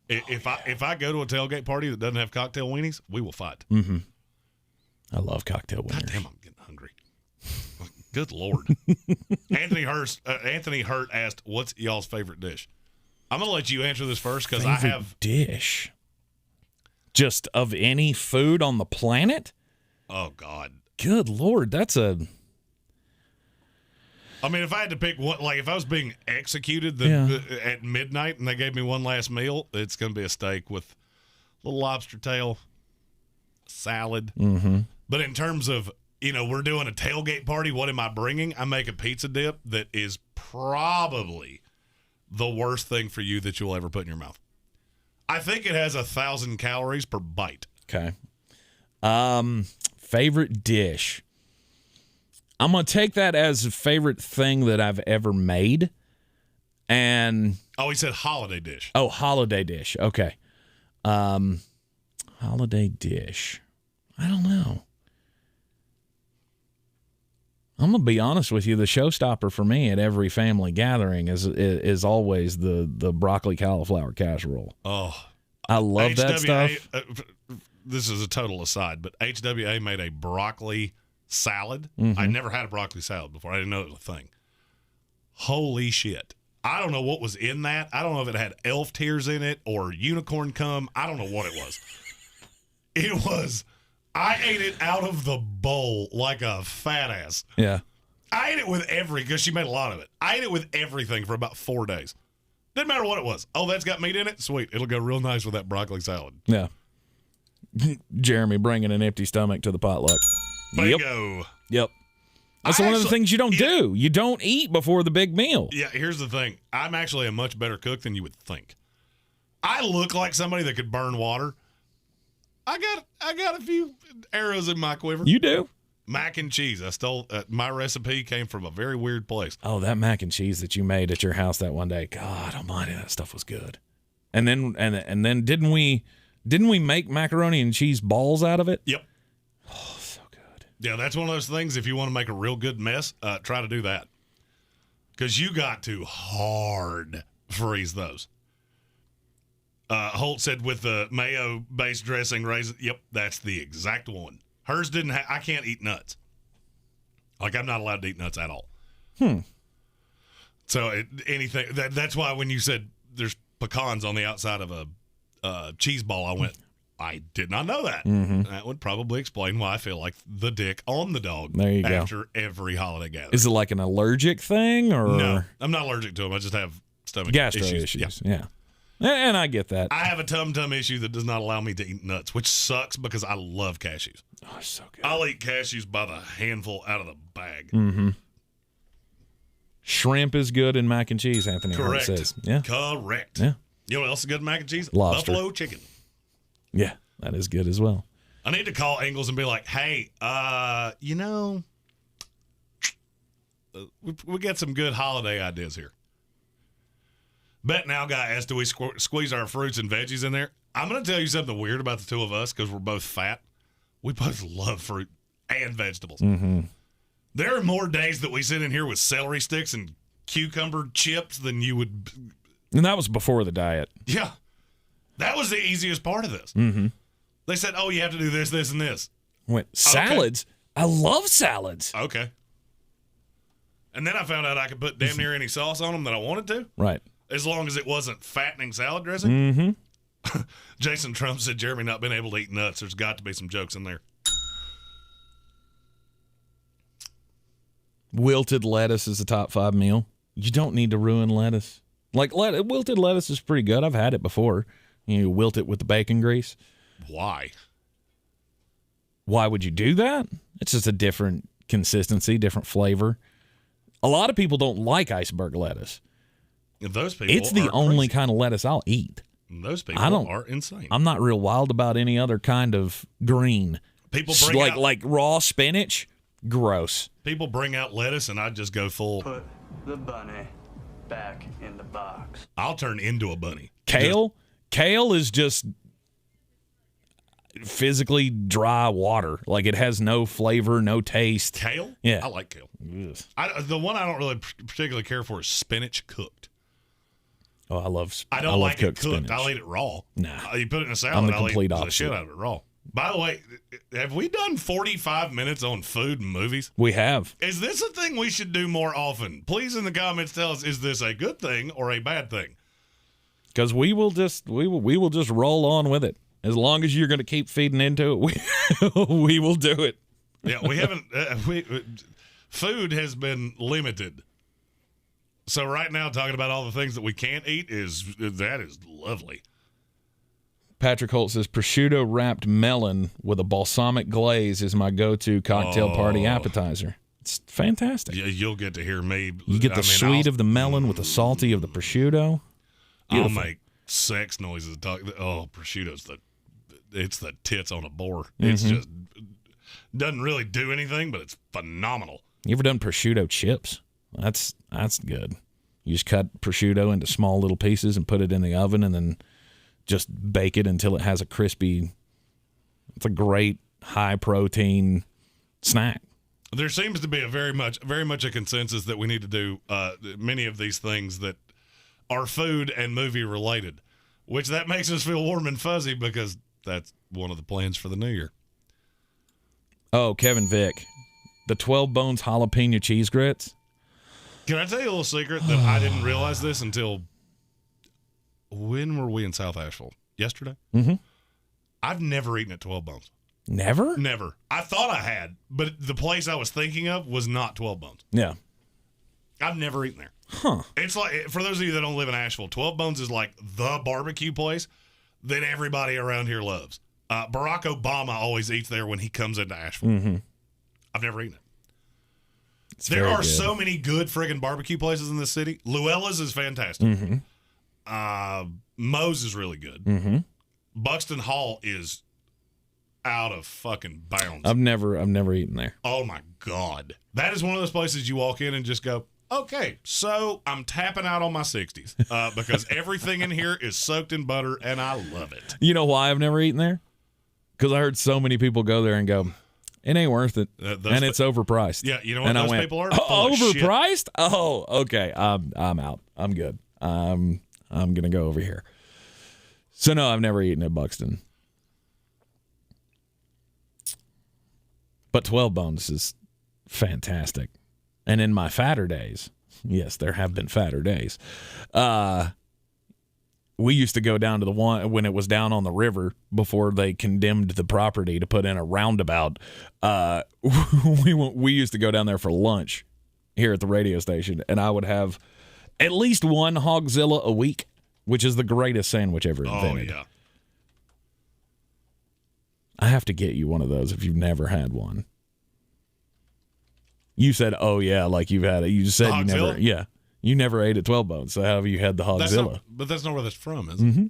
If I go to a tailgate party that doesn't have cocktail weenies, we will fight."
Mm-hmm. I love cocktail wieners.
God damn, I'm getting hungry. Good Lord. Anthony Hurt asked, "What's y'all's favorite dish?" I'm gonna let you answer this first because I have
dish. Just of any food on the planet?
Oh God.
Good Lord, that's a.
I mean, if I had to pick one, like if I was being executed at midnight and they gave me one last meal, it's going to be a steak with a little lobster tail, salad.
Mm-hmm.
But in terms of, we're doing a tailgate party, what am I bringing? I make a pizza dip that is probably the worst thing for you that you'll ever put in your mouth. I think it has 1,000 calories per bite.
Okay. Favorite dish. I'm going to take that as a favorite thing that I've ever made. And
he said holiday dish.
Oh, holiday dish. Okay. Holiday dish. I don't know. I'm going to be honest with you. The showstopper for me at every family gathering is always the broccoli cauliflower casserole.
Oh,
I love that stuff.
This is a total aside, but HWA made a broccoli salad.
Mm-hmm.
I'd never had a broccoli salad before. I didn't know it was a thing. Holy shit. I don't know what was in that. I don't know if it had elf tears in it or unicorn cum. I don't know what it was. It was, I ate it out of the bowl like a fat ass.
Yeah.
I ate it with because she made a lot of it. I ate it with everything for about 4 days. Didn't matter what it was. Oh, that's got meat in it? Sweet. It'll go real nice with that broccoli salad.
Yeah. Jeremy bringing an empty stomach to the potluck.
Bingo.
Yep. That's one of the things you don't do. You don't eat before the big meal.
Yeah, here's the thing. I'm actually a much better cook than you would think. I look like somebody that could burn water. I got a few arrows in my quiver.
You do?
Mac and cheese. I stole my recipe came from a very weird place.
Oh, that mac and cheese that you made at your house that one day. God almighty, that stuff was good. And then didn't we make macaroni and cheese balls out of it?
Yep.
Oh, so good.
Yeah, that's one of those things. If you want to make a real good mess, try to do that. Because you got to hard freeze those. Holt said with the mayo-based dressing raisin. Yep, that's the exact one. Hers didn't have. I can't eat nuts. Like I'm not allowed to eat nuts at all. So anything. That's why when you said there's pecans on the outside of a cheese ball, I went, I did not know that.
Mm-hmm.
That would probably explain why I feel like the dick on the dog
there you
after every holiday gathering.
Is it like an allergic thing or?
No, I'm not allergic to them. I just have stomach
gastro
issues.
Yeah. And I get that.
I have a tum-tum issue that does not allow me to eat nuts, which sucks because I love cashews.
Oh, so good.
I'll eat cashews by the handful out of the bag.
Mm-hmm. Shrimp is good in mac and cheese, Anthony.
Correct.
Says. Yeah.
Correct.
Yeah.
You know what else is good in mac and cheese?
Lobster.
Buffalo chicken.
Yeah, that is good as well.
I need to call Ingalls and be like, hey, we got some good holiday ideas here. Bet now guy asked, do we squeeze our fruits and veggies in there? I'm going to tell you something weird about the two of us because we're both fat. We both love fruit and vegetables.
Mm-hmm.
There are more days that we sit in here with celery sticks and cucumber chips than you would.
And that was before the diet.
Yeah. That was the easiest part of this.
Mm-hmm.
They said, you have to do this, this, and this.
Went, salads? Okay. I love salads.
Okay. And then I found out I could put damn near any sauce on them that I wanted to.
Right.
As long as it wasn't fattening salad dressing.
Mm-hmm.
Jason Trump said Jeremy not being able to eat nuts. There's got to be some jokes in there.
Wilted lettuce is the top 5 meal. You don't need to ruin lettuce. Like, wilted lettuce is pretty good. I've had it before. You wilt it with the bacon grease.
Why?
Why would you do that? It's just a different consistency, different flavor. A lot of people don't like iceberg lettuce.
Those people
It's the only kind of lettuce I'll eat.
Those people are insane.
I'm not real wild about any other kind of green.
People bring
like raw spinach, gross.
People bring out lettuce, and I just go full.
Put the bunny back in the box.
I'll turn into a bunny.
Kale is just physically dry water. Like, it has no flavor, no taste.
Kale?
Yeah.
I like kale. The one I don't really particularly care for is spinach cooked.
Oh, I love
like it cooked.
Spinach.
I'll eat it raw.
Nah.
You put it in a salad,
I'm the
I'll
complete
eat the
opposite.
shit out of it raw. By the way, have we done 45 minutes on food and movies?
We have.
Is this a thing we should do more often? Please in the comments tell us, is this a good thing or a bad thing?
Because we will just roll on with it. As long as you're going to keep feeding into it, we will do it.
Yeah, we haven't. Food has been limited. So right now, talking about all the things that we can't eat is lovely.
Patrick Holt says prosciutto wrapped melon with a balsamic glaze is my go-to cocktail party appetizer. It's fantastic.
Yeah, you'll get to hear me.
You get the sweet of the melon with the salty of the prosciutto. Beautiful.
I'll make sex noises. Prosciutto's it's the tits on a boar.
Mm-hmm.
It's just doesn't really do anything, but it's phenomenal.
You ever done prosciutto chips? That's good. You just cut prosciutto into small little pieces and put it in the oven and then just bake it until it has a crispy. It's a great high protein snack.
There seems to be a very much a consensus that we need to do many of these things that are food and movie related, which that makes us feel warm and fuzzy because that's one of the plans for the new year.
Oh, Kevin Vick, the 12 Bones jalapeno cheese grits.
Can I tell you a little secret that I didn't realize this until when were we in South Asheville? Yesterday?
Mm-hmm.
I've never eaten at 12 Bones.
Never?
Never. I thought I had, but the place I was thinking of was not 12 Bones.
Yeah.
I've never eaten there.
Huh.
It's like, for those of you that don't live in Asheville, 12 Bones is like the barbecue place that everybody around here loves. Barack Obama always eats there when he comes into Asheville.
Mm-hmm.
I've never eaten it.
There
are so many good friggin' barbecue places in this city. Luella's is fantastic.
Mm-hmm.
Moe's is really good.
Mm-hmm.
Buxton Hall is out of fucking bounds.
I've never eaten there.
Oh my God. That is one of those places you walk in and just go, okay, so I'm tapping out on my 60s because everything in here is soaked in butter and I love it.
You know why I've never eaten there? Because I heard so many people go there and go, it ain't worth it, and it's overpriced.
Yeah, you know what
and
those people are?
Overpriced? Oh, okay. I'm out. I'm good. I'm gonna go over here. So no, I've never eaten at Buxton, but 12 Bones is fantastic. And in my fatter days, yes, there have been fatter days. We used to go down to the one when it was down on the river before they condemned the property to put in a roundabout. We used to go down there for lunch here at the radio station, and I would have at least one Hogzilla a week, which is the greatest sandwich ever invented.
Oh, yeah.
I have to get you one of those if you've never had one. You said, oh, yeah, like you've had it. You just said you
Hogzilla?
never. Yeah. You never ate at 12 Bones, so how have you had the Hogzilla?
But that's not where that's from, is it?
Mm-hmm.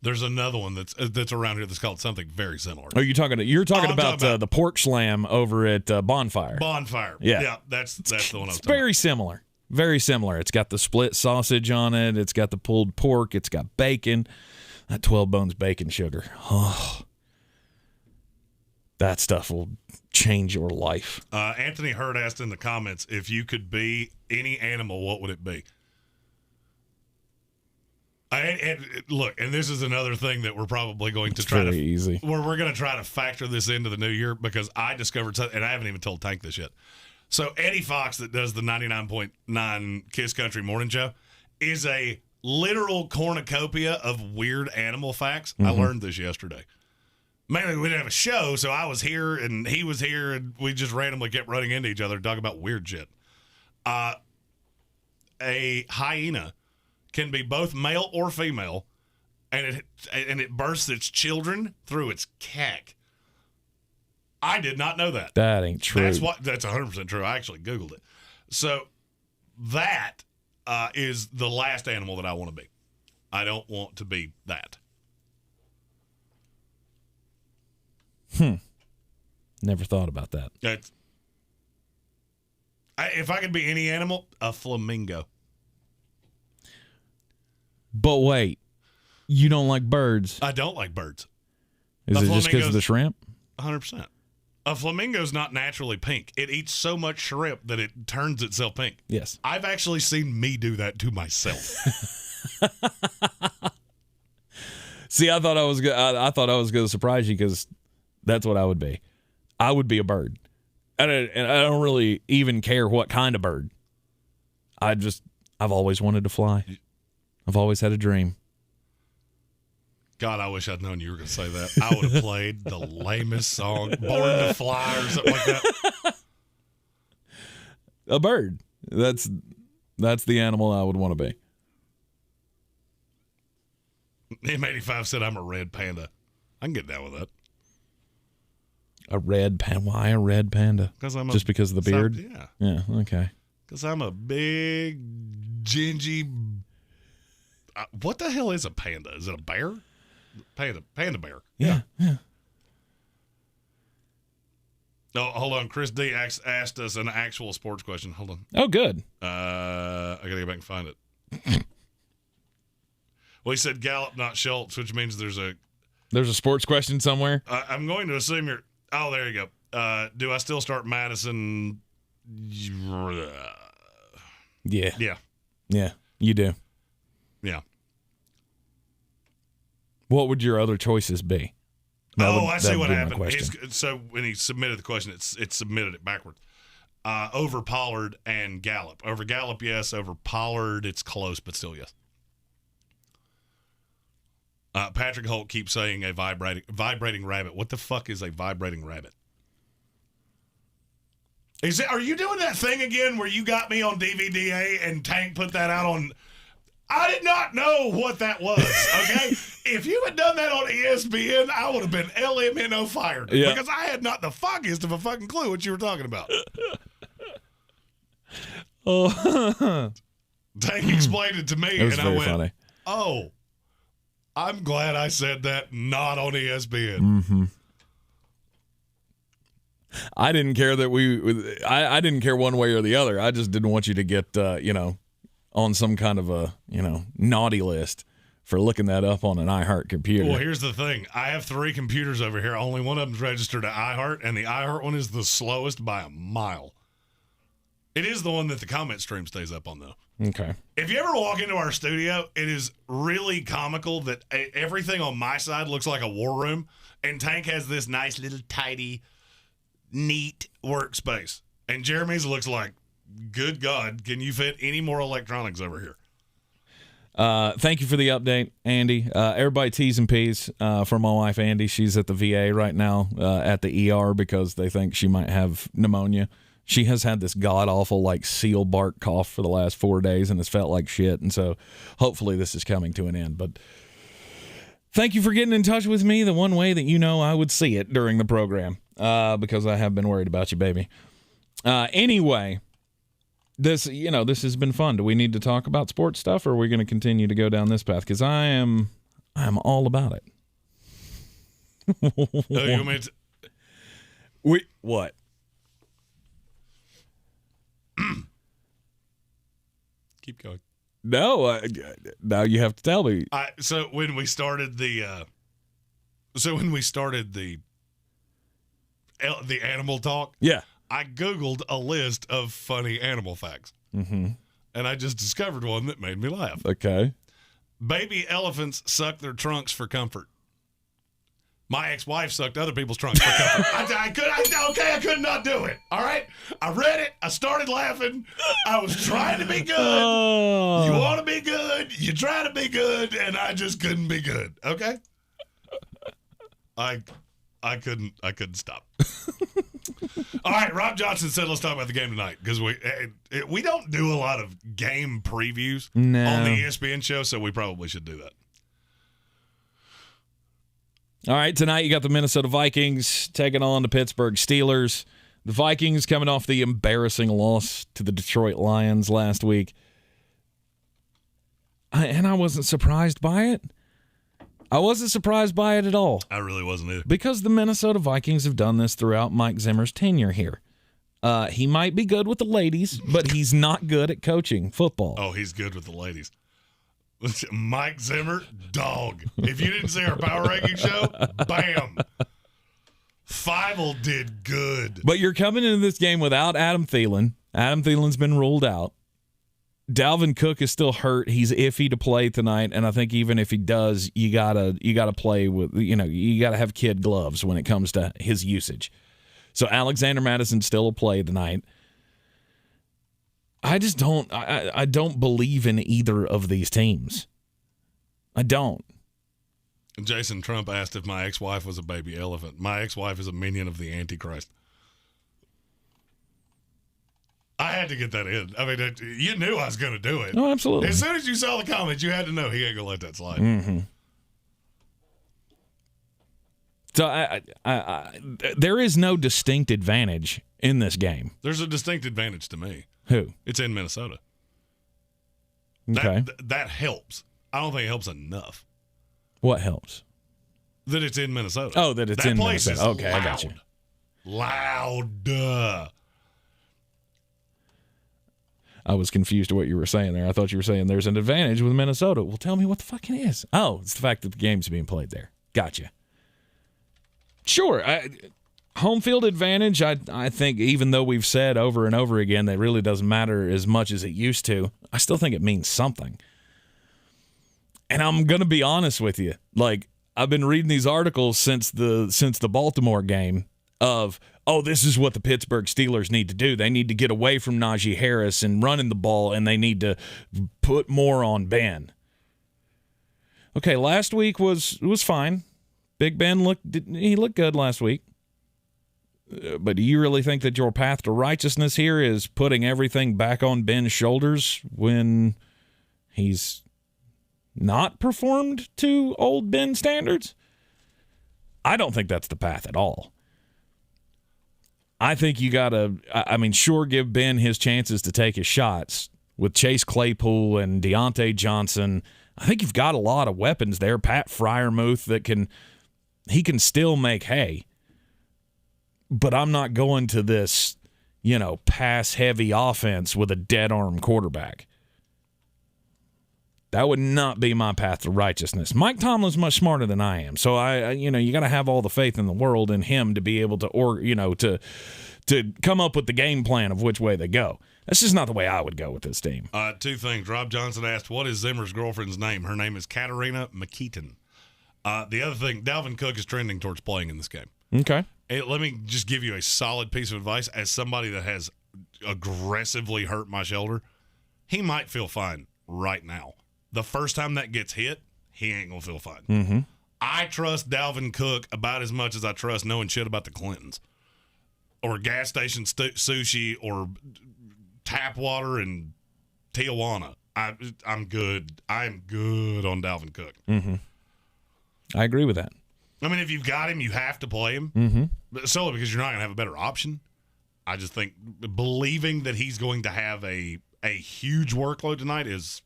There's another one that's around here that's called something very similar.
Oh, you're talking about the pork slam over at Bonfire.
Bonfire.
Yeah.
That's the one I'm talking
It's very similar. Very similar. It's got the split sausage on it. It's got the pulled pork. It's got bacon. That 12 Bones bacon sugar. Oh, that stuff will change your life.
Anthony Hurd asked in the comments, if you could be any animal, what would it be? And look, and this is another thing that we're probably going to try to
easy.
We're going to try to factor this into the new year because I discovered something, and I haven't even told Tank this yet. So Eddie Fox, that does the 99.9 Kiss Country Morning Show, is a literal cornucopia of weird animal facts. I learned this yesterday. mainly we didn't have a show, so I was here and he was here, and we just randomly kept running into each other talking about weird shit. A hyena can be both male or female, and it bursts its children through its cack. I did not know that.
That ain't true.
That's 100% true. I actually Googled it. So that is the last animal that I want to be. I don't want to be that.
Never thought about that.
If I could be any animal, a flamingo.
But wait, you don't like birds.
I don't like birds.
Is it just because of the shrimp?
100%. A flamingo's not naturally pink. It eats so much shrimp that it turns itself pink.
Yes.
I've actually seen me do that to myself.
See, I thought I was going to surprise you because that's what I would be. I would be a bird. And I don't really even care what kind of bird. I've always wanted to fly. I've always had a dream.
God, I wish I'd known you were going to say that. I would have played the lamest song, Born to Fly or something like that.
A bird. That's the animal I would want to be.
M85 said I'm a red panda. I can get down with that.
A red panda? Why a red panda? Just because of the beard?
Yeah.
Yeah, okay.
Because I'm a big, gingy... what the hell is a panda? Is it a bear? Panda bear.
Yeah.
Oh, hold on. Chris D asked us an actual sports question. Hold on.
Oh, good.
I got to go back and find it. Well, he said Gallup, not Schultz, which means there's a
sports question somewhere.
I'm going to assume you're... Oh, there you go. Do I still start Madison?
Yeah.
Yeah.
Yeah, you do.
Yeah.
What would your other choices be?
I see what happened. So when he submitted the question, it submitted it backwards. Over Pollard and Gallup. Over Gallup, yes. Over Pollard, it's close, but still yes. Patrick Holt keeps saying a vibrating rabbit. What the fuck is a vibrating rabbit? Are you doing that thing again where you got me on DVDA and Tank put that out on... I did not know what that was, okay? If you had done that on ESPN, I would have been LMNO fired.
Yeah.
Because I had not the foggiest of a fucking clue what you were talking about. Tank explained it to me,
It was
and
very
I went,
funny.
Oh, I'm glad I said that not on ESPN.
Mm-hmm. I didn't care that I didn't care one way or the other. I just didn't want you to get, on some kind of a, naughty list for looking that up on an iHeart computer.
Well, here's the thing. I have 3 computers over here. Only one of them's registered to iHeart, and the iHeart one is the slowest by a mile. It is the one that the comment stream stays up on, though.
Okay.
If you ever walk into our studio, it is really comical that everything on my side looks like a war room, and Tank has this nice little tidy, neat workspace. And Jeremy's looks like, good God, can you fit any more electronics over here?
Thank you for the update, Andy. Everybody T's and P's for my wife, Andy. She's at the VA right now at the ER because they think she might have pneumonia. She has had this god-awful, seal bark cough for the last 4 days, and it's felt like shit. And so hopefully this is coming to an end. But thank you for getting in touch with me the one way that I would see it during the program because I have been worried about you, baby. Anyway, this has been fun. Do we need to talk about sports stuff, or are we going to continue to go down this path? Because I'm all about it.
You want me to...
What?
Keep going.
No, now you have to tell me.
So when we started the animal talk,
yeah,
I Googled a list of funny animal facts, and I just discovered one that made me laugh.
Okay,
baby elephants suck their trunks for comfort. My ex-wife sucked other people's trunks for comfort. I could not do it. All right, I read it. I started laughing. I was trying to be good. You want to be good. You try to be good, and I just couldn't be good. Okay. I couldn't stop. All right, Rob Johnson said let's talk about the game tonight because we don't do a lot of game previews on the ESPN show, so we probably should do that.
All right, tonight you got the Minnesota Vikings taking on the Pittsburgh Steelers. The Vikings coming off the embarrassing loss to the Detroit Lions last week. And I wasn't surprised by it. I wasn't surprised by it at all.
I really wasn't either.
Because the Minnesota Vikings have done this throughout Mike Zimmer's tenure here. He might be good with the ladies, but he's not good at coaching football.
Oh, he's good with the ladies. Mike Zimmer, dog. If you didn't see our power ranking show, bam. Fievel did good.
But you're coming into this game without Adam Thielen. Adam Thielen's been ruled out. Dalvin Cook is still hurt. He's iffy to play tonight, and I think even if he does, you gotta play with, you gotta have kid gloves when it comes to his usage. So Alexander Madison still will play tonight. I just don't. I don't believe in either of these teams. I don't.
Jason Trump asked if my ex-wife was a baby elephant. My ex-wife is a minion of the Antichrist. I had to get that in. I mean, you knew I was going to do it.
Oh, absolutely.
As soon as you saw the comments, you had to know he ain't going to let that slide.
Mm-hmm. So there is no distinct advantage in this game.
There's a distinct advantage to me.
Who?
It's in Minnesota.
Okay.
That helps. I don't think it helps enough.
What helps?
That it's in Minnesota.
Oh, that it's in Minnesota. Okay,
loud.
I got you.
Loud.
I was confused to what you were saying there. I thought you were saying there's an advantage with Minnesota. Well, tell me what the fuck it is. Oh, it's the fact that the game's being played there. Gotcha. Sure. Home field advantage, I think, even though we've said over and over again that it really doesn't matter as much as it used to, I still think it means something. And I'm going to be honest with you. Like, I've been reading these articles since the Baltimore game of, oh, this is what the Pittsburgh Steelers need to do. They need to get away from Najee Harris and running the ball, and they need to put more on Ben. Okay, last week was fine. Big Ben looked good last week. But do you really think that your path to righteousness here is putting everything back on Ben's shoulders when he's not performed to old Ben standards? I don't think that's the path at all. I think you got to, sure, give Ben his chances to take his shots with Chase Claypool and Deontay Johnson. I think you've got a lot of weapons there. Pat Freiermuth that can still make hay. But I'm not going to this, pass-heavy offense with a dead-arm quarterback. That would not be my path to righteousness. Mike Tomlin's much smarter than I am, so you got to have all the faith in the world in him to be able to to come up with the game plan of which way they go. That's just not the way I would go with this team.
Two things. Rob Johnson asked, "What is Zimmer's girlfriend's name?" Her name is Katarina McKeaton. The other thing, Dalvin Cook is trending towards playing in this game.
Okay.
Hey, let me just give you a solid piece of advice as somebody that has aggressively hurt my shoulder. He might feel fine right now. The first time that gets hit, he ain't going to feel fine.
Mm-hmm.
I trust Dalvin Cook about as much as I trust knowing shit about the Clintons or gas station sushi or tap water in Tijuana. I'm good. I'm good on Dalvin Cook.
Mm-hmm. I agree with that.
I mean, if you've got him, you have to play him.
Mm-hmm.
But solely because you're not going to have a better option. I just think believing that he's going to have a huge workload tonight is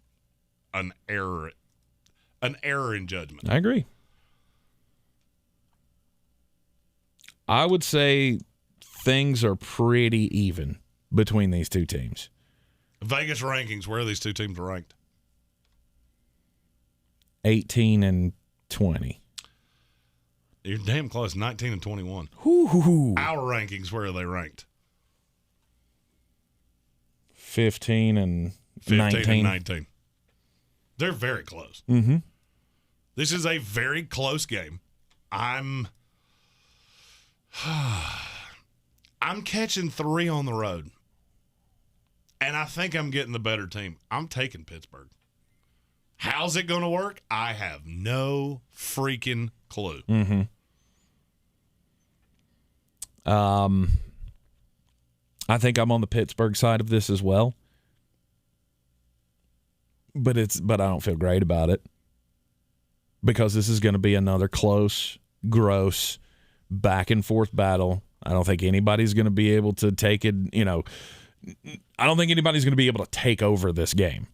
an error in judgment.
I agree. I would say things are pretty even between these two teams.
Vegas rankings, where are these two teams ranked?
18 and 20.
You're damn close, 19 and 21.
Ooh.
Our rankings, where are they ranked?
15 and
19. 15 and 19. They're very close.
Mm-hmm.
This is a very close game. I'm catching 3 on the road. And I think I'm getting the better team. I'm taking Pittsburgh. How's it going to work? I have no freaking clue.
Mm-hmm. I think I'm on the Pittsburgh side of this as well. But I don't feel great about it because this is going to be another close, gross, back and forth battle. I don't think anybody's going to be able to take it, I don't think anybody's going to be able to take over this game.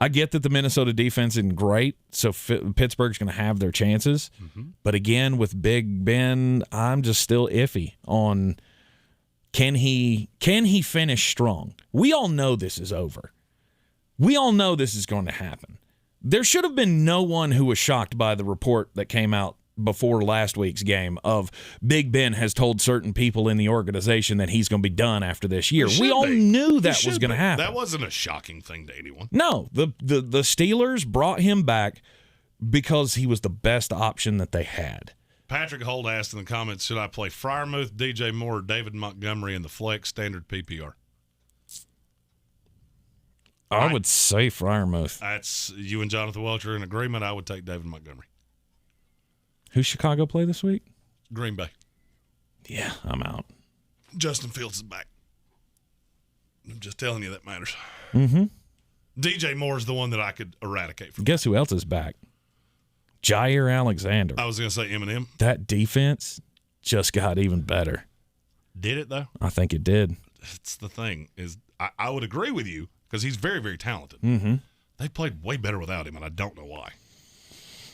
I get that the Minnesota defense isn't great, so Pittsburgh's going to have their chances. Mm-hmm. But again, with Big Ben, I'm just still iffy on can he finish strong? We all know this is over. We all know this is going to happen. There should have been no one who was shocked by the report that came out before last week's game of Big Ben has told certain people in the organization that he's going to be done after this year. We all knew that was going to happen.
That wasn't a shocking thing to anyone.
No, the Steelers brought him back because he was the best option that they had.
Patrick Holt asked in the comments, should I play Freiermuth, DJ Moore, or David Montgomery in the flex standard PPR?
I would say Freiermuth.
That's you and Jonathan Welch are in agreement. I would take David Montgomery.
Who's Chicago play this week?
Green Bay.
Yeah, I'm out.
Justin Fields is back. I'm just telling you that matters.
Mm-hmm.
DJ Moore is the one that I could eradicate from.
Guess who else is back? Jair Alexander.
I was going to say Eminem.
That defense just got even better.
Did it, though?
I think it did.
It's the thing. Is I would agree with you because he's very, very talented.
Mm-hmm.
They played way better without him, and I don't know why.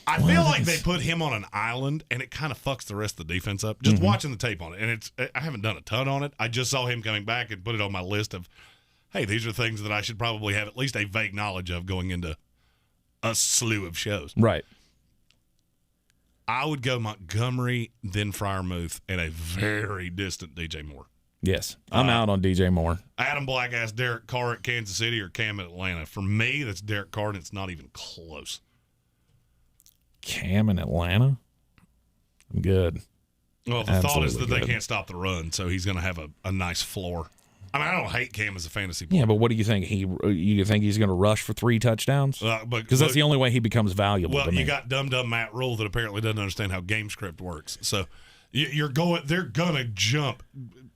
I feel like they put him on an island, and it kind of fucks the rest of the defense up. Just watching the tape on it, and I haven't done a ton on it. I just saw him coming back and put it on my list of, hey, these are things that I should probably have at least a vague knowledge of going into a slew of shows.
Right.
I would go Montgomery, then Freiermuth, and a very distant DJ Moore.
Yes, I'm out on DJ Moore.
Adam Black asked Derek Carr at Kansas City or Cam at Atlanta. For me, that's Derek Carr, and it's not even close.
Cam in Atlanta? I'm good.
Well, the thought is that they can't stop the run, so he's going to have a nice floor. I mean, I don't hate Cam as a fantasy player.
Yeah, but what do you think? You think he's going to rush for 3 touchdowns? Because that's the only way he becomes valuable.
Well, you got dumb Matt Rule that apparently doesn't understand how game script works. So they're going to jump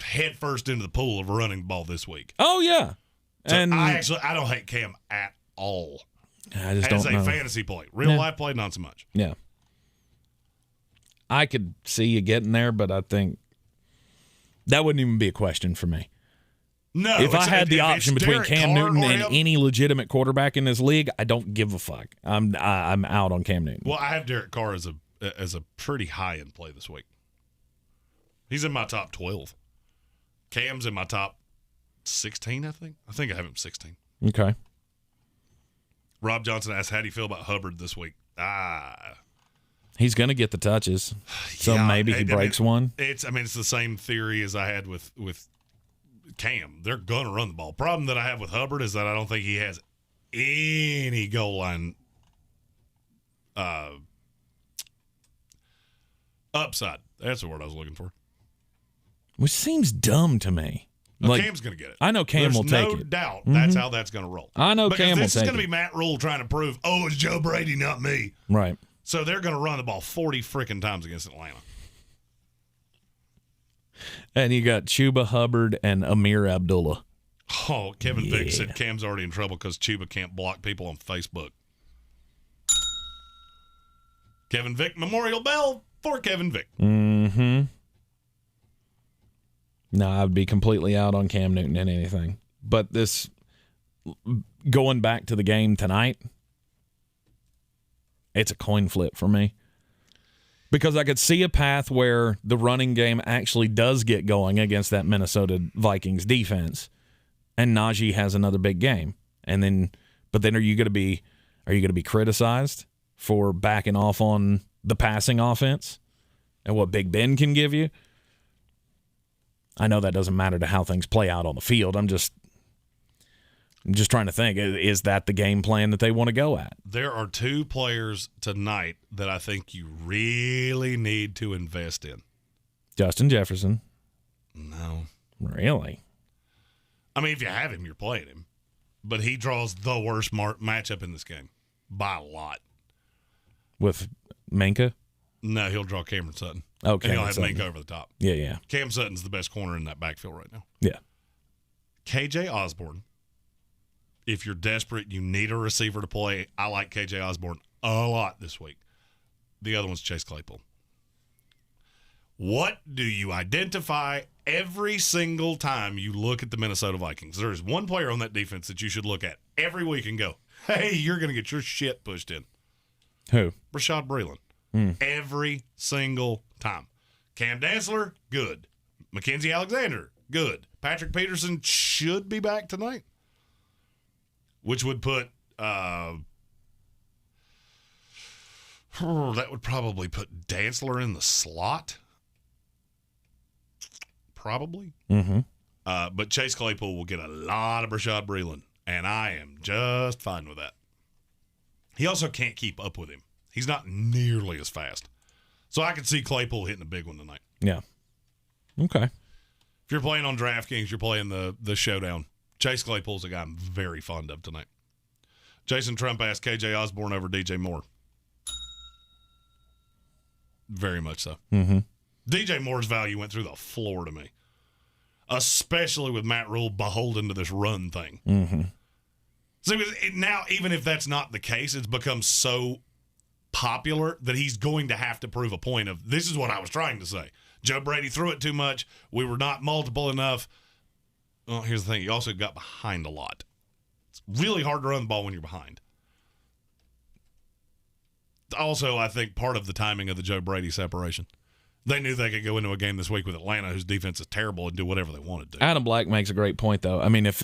headfirst into the pool of running the ball this week.
Oh yeah,
so
and
I don't hate Cam at all.
I just
as
don't
a
know.
Fantasy play, real life play, not so much.
Yeah, I could see you getting there, but I think that wouldn't even be a question for me.
No,
if I had the option between
Derek
Cam
Carr
Newton
or
and
him,
any legitimate quarterback in this league, I don't give a fuck. I'm out on Cam Newton.
Well, I have Derek Carr as a pretty high end play this week. He's in my top 12. Cam's in my top 16, I think. I think I have him 16.
Okay.
Rob Johnson asked, how do you feel about Hubbard this week?
He's going to get the touches, so
yeah,
maybe he breaks one.
It's the same theory as I had with Cam. They're going to run the ball. Problem that I have with Hubbard is that I don't think he has any goal line upside. That's the word I was looking for.
Which seems dumb to me.
Cam's going to get it.
I know Cam will take it.
No doubt that's how that's going to roll.
I know Cam will take it.
This is going to be Matt Rule trying to prove, it's Joe Brady, not me.
Right.
So they're going to run the ball 40 freaking times against Atlanta.
And you got Chuba Hubbard and Amir Abdullah.
Oh, Kevin Vick said Cam's already in trouble because Chuba can't block people on Facebook. Kevin Vick, Memorial Bell for Kevin Vick.
Mm-hmm. No, I'd be completely out on Cam Newton in anything. But this, going back to the game tonight, it's a coin flip for me. Because I could see a path where the running game actually does get going against that Minnesota Vikings defense, and Najee has another big game. And then, but then are you going to be criticized for backing off on the passing offense and what Big Ben can give you? I know that doesn't matter to how things play out on the field. I'm just trying to think, is that the game plan that they want to go at?
There are 2 players tonight that I think you really need to invest in.
Justin Jefferson.
No.
Really?
I mean, if you have him, you're playing him. But he draws the worst matchup in this game by a lot.
With Minka?
No, he'll draw Cameron Sutton.
Okay.
And he'll have Mink over the top.
Yeah.
Cam Sutton's the best corner in that backfield right now.
Yeah.
KJ Osborne. If you're desperate, you need a receiver to play. I like KJ Osborne a lot this week. The other one's Chase Claypool. What do you identify every single time you look at the Minnesota Vikings? There's one player on that defense that you should look at every week and go, hey, you're going to get your shit pushed in.
Who?
Rashad Breeland. Every single time. Cam Dantzler, good. Mackenzie Alexander, good. Patrick Peterson should be back tonight, which would put that would probably put Dantzler in the slot. Probably. But Chase Claypool will get a lot of Rashad Breeland, and I am just fine with that. He also can't keep up with him. He's not nearly as fast. So I could see Claypool hitting a big one tonight.
Yeah. Okay.
If you're playing on DraftKings, you're playing the showdown. Chase Claypool's a guy I'm very fond of tonight. Jason Trump asked KJ Osborne over DJ Moore. Very much so. DJ Moore's value went through the floor to me, especially with Matt Rule beholden to this run thing. So now, even if that's not the case, it's become so popular that he's going to have to prove a point of, this is what I was trying to say. Joe Brady threw it too much. We were not multiple enough. Well, here's the thing. You also got behind a lot. It's really hard to run the ball when you're behind. Also, I think part of the timing of the Joe Brady separation. They knew they could go into a game this week with Atlanta, whose defense is terrible, and do whatever they wanted to.
Adam Black makes a great point, though. I mean, if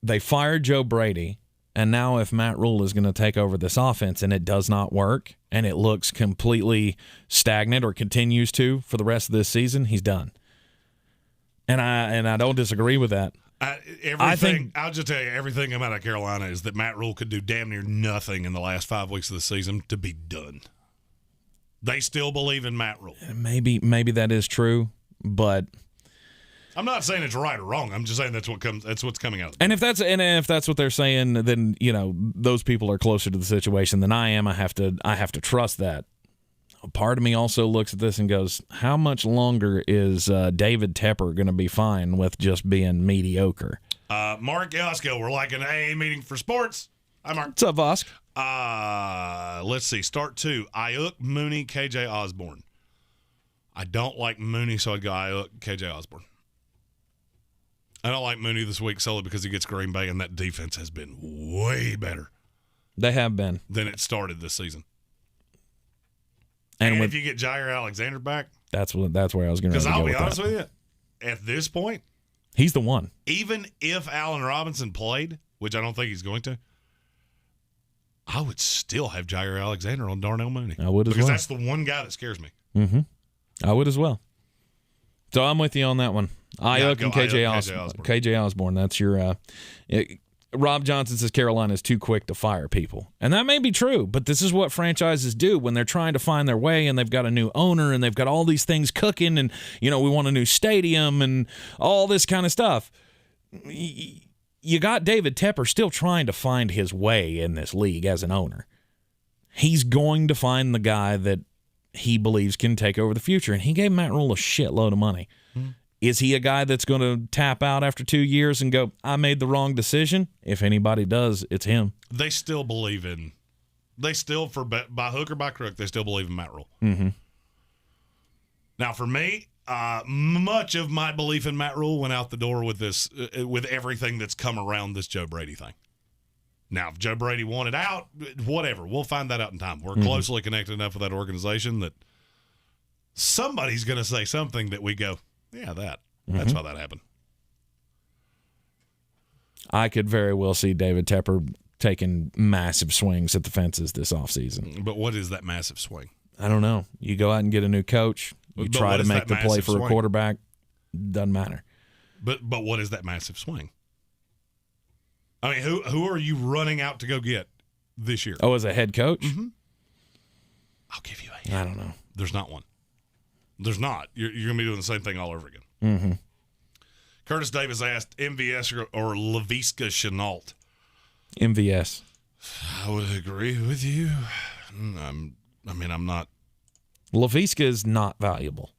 they fired Joe Brady, and now if Matt Rule is going to take over this offense and it does not work and it looks completely stagnant or continues to for the rest of this season, he's done. And I don't disagree with that.
I'll just tell you, everything about out of Carolina is that Matt Rule could do damn near nothing in the last 5 weeks of the season to be done. They still believe in Matt Rule.
Maybe that is true, but
I'm not saying it's right or wrong. I'm just saying that's what's coming out.
And if that's what they're saying, then those people are closer to the situation than I am. I have to trust that. A part of me also looks at this and goes, how much longer is David Tepper going to be fine with just being mediocre?
Mark Yosko, we're like an AA meeting for sports. Hi, Mark.
What's up, Vosk?
Let's see. Start 2. Ayuk, Mooney, KJ Osborne. I don't like Mooney, so I'd go Ayuk, KJ Osborne. I don't like Mooney this week solely because he gets Green Bay, and that defense has been way better.
They have been.
Than it started this season.
And
if you get Jair Alexander back.
That's where I was going to go.
Because I'll be honest with you, at this point.
He's the one.
Even if Allen Robinson played, which I don't think he's going to, I would still have Jair Alexander on Darnell Mooney.
I would as well.
Because that's the one guy that scares me.
I would as well. So I'm with you on that one. Ayuk and KJ Osborne. That's your Rob Johnson says Carolina is too quick to fire people. And that may be true, but this is what franchises do when they're trying to find their way and they've got a new owner and they've got all these things cooking and, we want a new stadium and all this kind of stuff. You got David Tepper still trying to find his way in this league as an owner. He's going to find the guy that he believes can take over the future, and he gave Matt Rule a shitload of money. Is he a guy that's going to tap out after 2 years and go, I made the wrong decision? If anybody does, it's him.
They still believe in – by hook or by crook, they still believe in Matt Rule. Now, for me, much of my belief in Matt Rule went out the door with this, with everything that's come around this Joe Brady thing. Now, if Joe Brady wanted out, whatever. We'll find that out in time. We're closely connected enough with that organization that somebody's going to say something that we go, yeah, that's how that happened.
I could very well see David Tepper taking massive swings at the fences this offseason.
But what is that massive swing?
I don't know. You go out and get a new coach. You try to make the play for a quarterback. Doesn't matter.
But what is that massive swing? I mean, who are you running out to go get this year?
Oh, as a head coach?
I'll give you a hint.
I don't know.
There's not one. There's not. You're going to be doing the same thing all over again. Curtis Davis asked MVS or Laviska Shenault.
MVS.
I would agree with you. I'm not
Laviska is not valuable,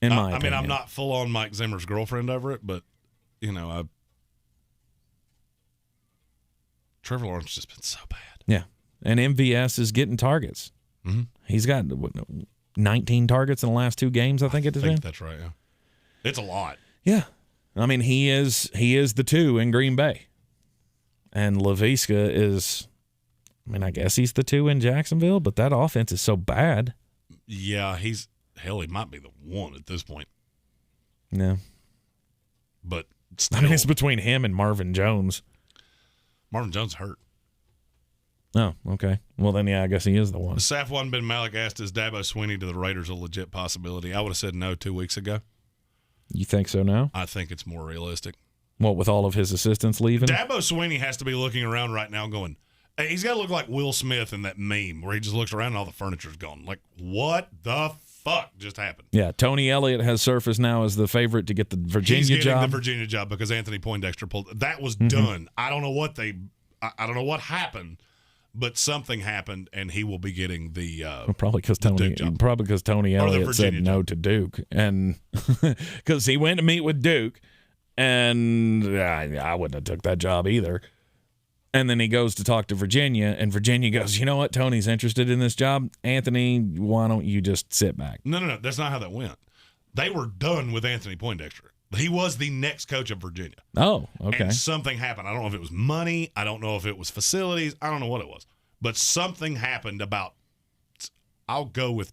in my opinion.
I mean, I'm not full on Mike Zimmer's girlfriend over it, but, Trevor Lawrence has just been so bad.
Yeah, and MVS is getting targets.
Mm-hmm.
He's got 19 targets in the last 2 games, I think it is.
I think that's right, yeah. It's a lot.
Yeah. I mean, he is the 2 in Green Bay. And Laviska is, I guess he's the 2 in Jacksonville, but that offense is so bad.
Yeah, he might be the 1 at this point.
Yeah.
But still.
It's between him and Marvin Jones.
Marvin Jones hurt.
Oh, okay. Well, then, yeah, I guess he is the 1.
Safwan bin Malik asked, is Dabo Swinney to the Raiders a legit possibility? I would have said no 2 weeks ago.
You think so now?
I think it's more realistic.
What, with all of his assistants leaving?
Dabo Swinney has to be looking around right now going, he's got to look like Will Smith in that meme where he just looks around and all the furniture's gone. Like, what the fuck just happened?
Yeah, Tony Elliott has surfaced now as the favorite to get the Virginia job.
He's getting the Virginia job because Anthony Poindexter pulled. That was done. I don't know what happened, but something happened, and he will be getting the
probably because Tony Elliott said no to Duke, and because he went to meet with Duke, and I wouldn't have took that job either. And then he goes to talk to Virginia, and Virginia goes, you know what? Tony's interested in this job. Anthony, why don't you just sit back?
No. That's not how that went. They were done with Anthony Poindexter. He was the next coach of Virginia.
Oh, okay.
And something happened. I don't know if it was money. I don't know if it was facilities. I don't know what it was. But something happened about, I'll go with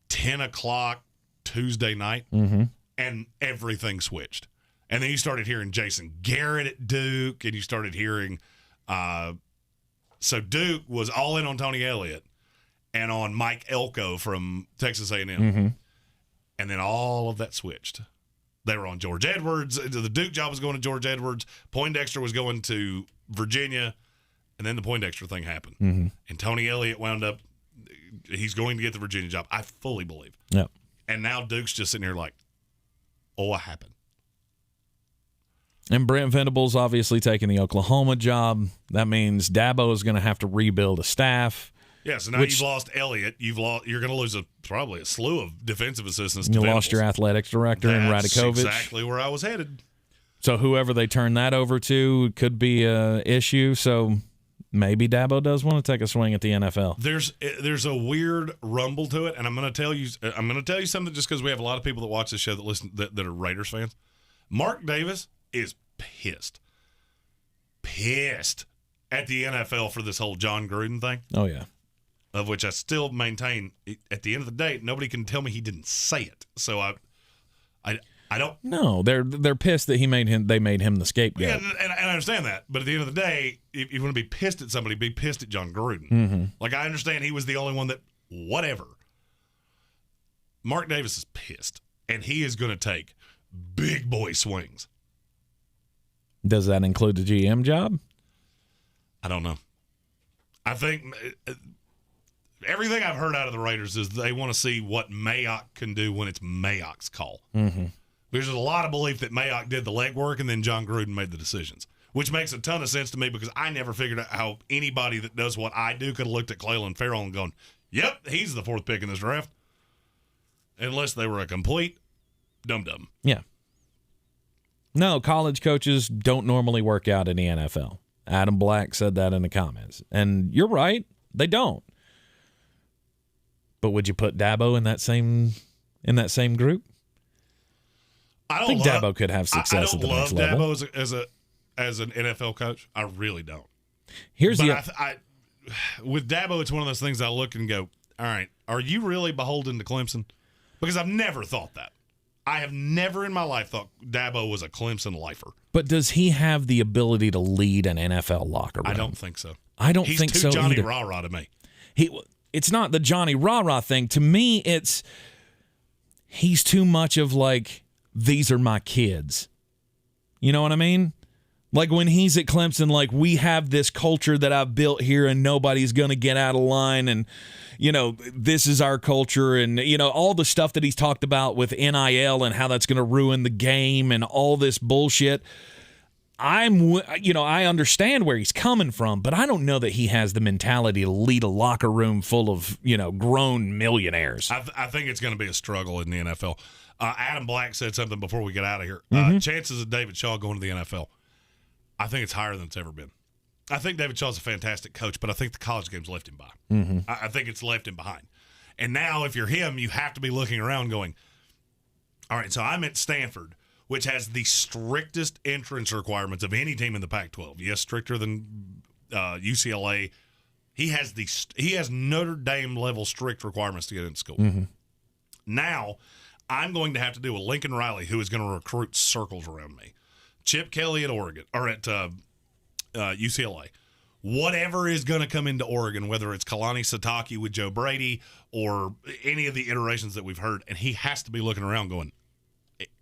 10 o'clock Tuesday night, and everything switched. And then you started hearing Jason Garrett at Duke, and you started hearing so Duke was all in on Tony Elliott and on Mike Elko from Texas A&M. And then all of that switched. They were on George Edwards. The Duke job was going to George Edwards. Poindexter was going to Virginia. And then the Poindexter thing happened. And Tony Elliott wound up, he's going to get the Virginia job. I fully believe.
Yep.
And now Duke's just sitting here like, oh, what happened?
And Brent Venables obviously taking the Oklahoma job. That means Dabo is going to have to rebuild a staff.
Yeah, so now you've lost Elliott. You're going to lose probably a slew of defensive assistants.
You lost your athletics director in Radakovich.
That's exactly where I was headed.
So whoever they turn that over to could be a issue. So maybe Dabo does want to take a swing at the NFL.
There's a weird rumble to it, and I'm going to tell you something just because we have a lot of people that watch this show that are Raiders fans. Mark Davis is pissed at the NFL for this whole John Gruden thing.
Oh yeah.
Of which I still maintain, at the end of the day, nobody can tell me he didn't say it. So I don't.
No, they're pissed that they made him the scapegoat.
Yeah, and I understand that. But at the end of the day, if you want to be pissed at somebody, be pissed at John Gruden. Like, I understand he was the only one that, whatever. Mark Davis is pissed, and he is going to take big boy swings.
Does that include the GM job?
I don't know. I think everything I've heard out of the Raiders is they want to see what Mayock can do when it's Mayock's call. Because there's a lot of belief that Mayock did the legwork and then John Gruden made the decisions, which makes a ton of sense to me because I never figured out how anybody that does what I do could have looked at Clelin Ferrell and gone, yep, he's the 4th pick in this draft. Unless they were a complete dum-dum.
Yeah. No, college coaches don't normally work out in the NFL. Adam Black said that in the comments. And you're right, they don't. But would you put Dabo in that same group? I think Dabo could have success at the next level.
I don't love Dabo as an NFL coach. I really don't. With Dabo, it's one of those things I look and go, all right, are you really beholden to Clemson? Because I've never thought that. I have never in my life thought Dabo was a Clemson lifer.
But does he have the ability to lead an NFL locker room?
I don't think so.
I don't think so either.
He's too Johnny Rah-Rah to me.
It's not the Johnny Rah-Rah thing. To me, he's too much of like, these are my kids. You know what I mean? Like when he's at Clemson, like, we have this culture that I've built here and nobody's going to get out of line. And, you know, this is our culture. And, you know, all the stuff that he's talked about with NIL and how that's going to ruin the game and all this bullshit. I understand where he's coming from, but I don't know that he has the mentality to lead a locker room full of, grown millionaires.
I think it's going to be a struggle in the NFL. Adam Black said something before we get out of here. Chances of David Shaw going to the NFL, I think it's higher than it's ever been. I think David Shaw's a fantastic coach, but I think the college game's left him by. I think it's left him behind. And now if you're him, you have to be looking around going, all right, so I'm at Stanford, which has the strictest entrance requirements of any team in the Pac-12. Yes, stricter than UCLA. He has Notre Dame level strict requirements to get into school. Now, I'm going to have to deal with Lincoln Riley, who is going to recruit circles around me. Chip Kelly at Oregon or at UCLA. Whatever is going to come into Oregon, whether it's Kalani Sitake with Joe Brady or any of the iterations that we've heard, and he has to be looking around going,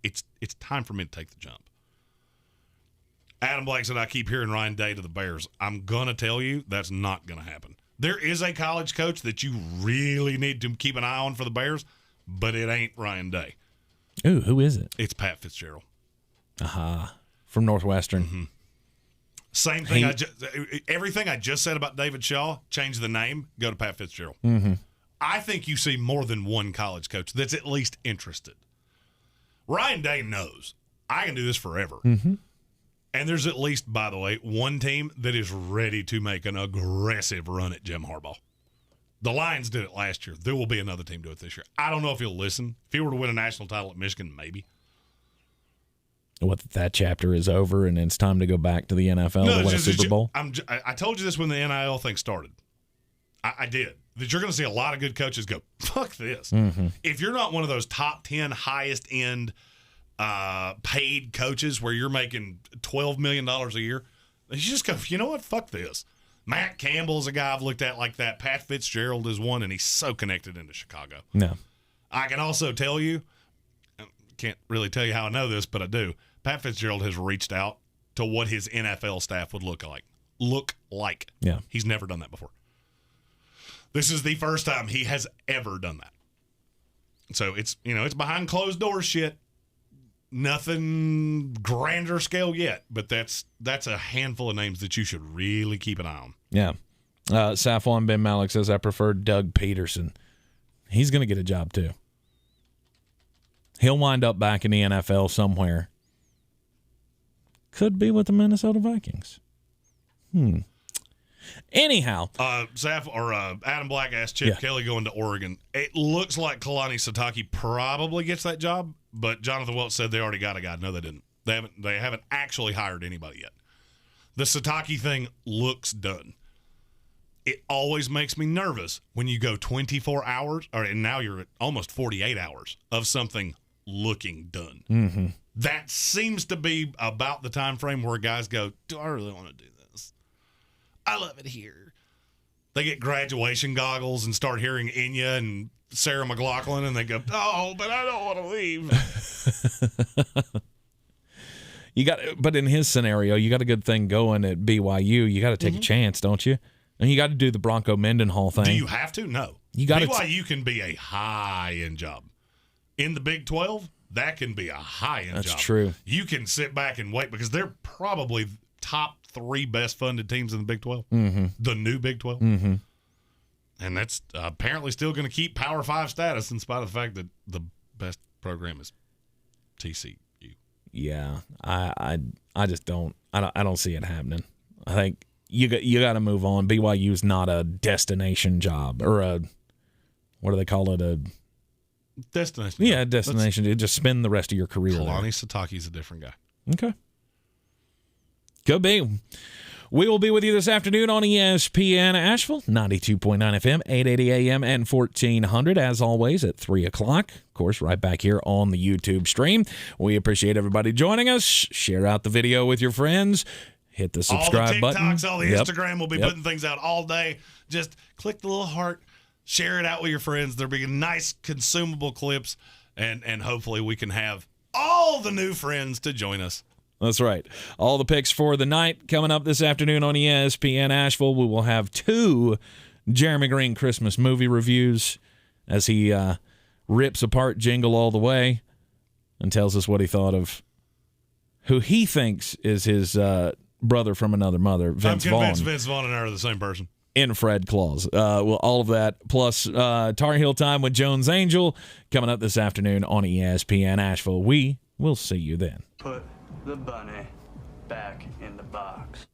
it's time for me to take the jump. Adam Black said, I keep hearing Ryan Day to the Bears. I'm going to tell you that's not going to happen. There is a college coach that you really need to keep an eye on for the Bears, but it ain't Ryan Day.
Ooh, who is it?
It's Pat Fitzgerald.
From Northwestern.
Same thing. Everything I just said about David Shaw, change the name, go to Pat Fitzgerald. I think you see more than one college coach that's at least interested. Ryan Day knows I can do this forever. And there's at least, by the way, one team that is ready to make an aggressive run at Jim Harbaugh. The Lions did it last year. There will be another team do it this year. I don't know if he'll listen. If he were to win a national title at Michigan, maybe.
What, that chapter is over and it's time to go back to the NFL to win a Super Bowl?
I told you this when the NIL thing started. I did. That you're going to see a lot of good coaches go, fuck this. If you're not one of those top 10 highest end paid coaches where you're making $12 million a year, you just go, you know what? Fuck this. Matt Campbell's a guy I've looked at like that. Pat Fitzgerald is one, and he's so connected into Chicago.
No.
I can also tell you, can't really tell you how I know this, but I do. Pat Fitzgerald has reached out to what his NFL staff would look like.
Yeah.
He's never done that before. This is the first time he has ever done that. So it's behind closed doors shit. Nothing grander scale yet, but that's a handful of names that you should really keep an eye on.
Yeah. Safwan Ben Malik says, I prefer Doug Peterson. He's going to get a job too. He'll wind up back in the NFL somewhere. Could be with the Minnesota Vikings. Anyhow.
Adam Black asked Chip Kelly going to Oregon. It looks like Kalani Sitake probably gets that job, but Jonathan Welch said they already got a guy. No, they didn't. They haven't actually hired anybody yet. The Sitake thing looks done. It always makes me nervous when you go 24 hours, and now you're at almost 48 hours of something looking done. That seems to be about the time frame where guys go, do I really want to do this? I love it here. They get graduation goggles and start hearing Enya and Sarah McLachlan, and they go, oh, but I don't want to leave.
But in his scenario, you got a good thing going at BYU. You got to take a chance, don't you? And you got to do the Bronco Mendenhall thing.
Do you have to? No. BYU can be a high-end job. In the Big 12, that can be a high-end job.
That's true.
You can sit back and wait because they're probably top 3 best-funded teams in the Big 12. The new Big 12. And that's apparently still going to keep Power 5 status in spite of the fact that the best program is TCU.
Yeah, I just don't. I don't see it happening. I think you got to move on. BYU's not a destination job or a, what do they call it? A
destination.
Yeah, a destination. You just spend the rest of your career there.
Kalani Sitake's a different guy.
Okay. Could be. We will be with you this afternoon on ESPN Asheville, 92.9 FM, 880 AM, and 1400, as always, at 3 o'clock. Of course, right back here on the YouTube stream. We appreciate everybody joining us. Share out the video with your friends. Hit the subscribe button.
All the TikToks, all the Instagram, we'll be putting things out all day. Just click the little heart, share it out with your friends. There'll be nice, consumable clips, and hopefully we can have all the new friends to join us.
That's right. All the picks for the night coming up this afternoon on ESPN Asheville. We will have 2 Jeremy Greene Christmas movie reviews as he rips apart Jingle All the Way and tells us what he thought of who he thinks is his brother from another mother, Vince Vaughn.
I'm convinced Vince Vaughn and I are the same person.
In Fred Claus. Well, all of that, plus Tar Heel Time with Jones Angel coming up this afternoon on ESPN Asheville. We will see you then.
Put the bunny back in the box.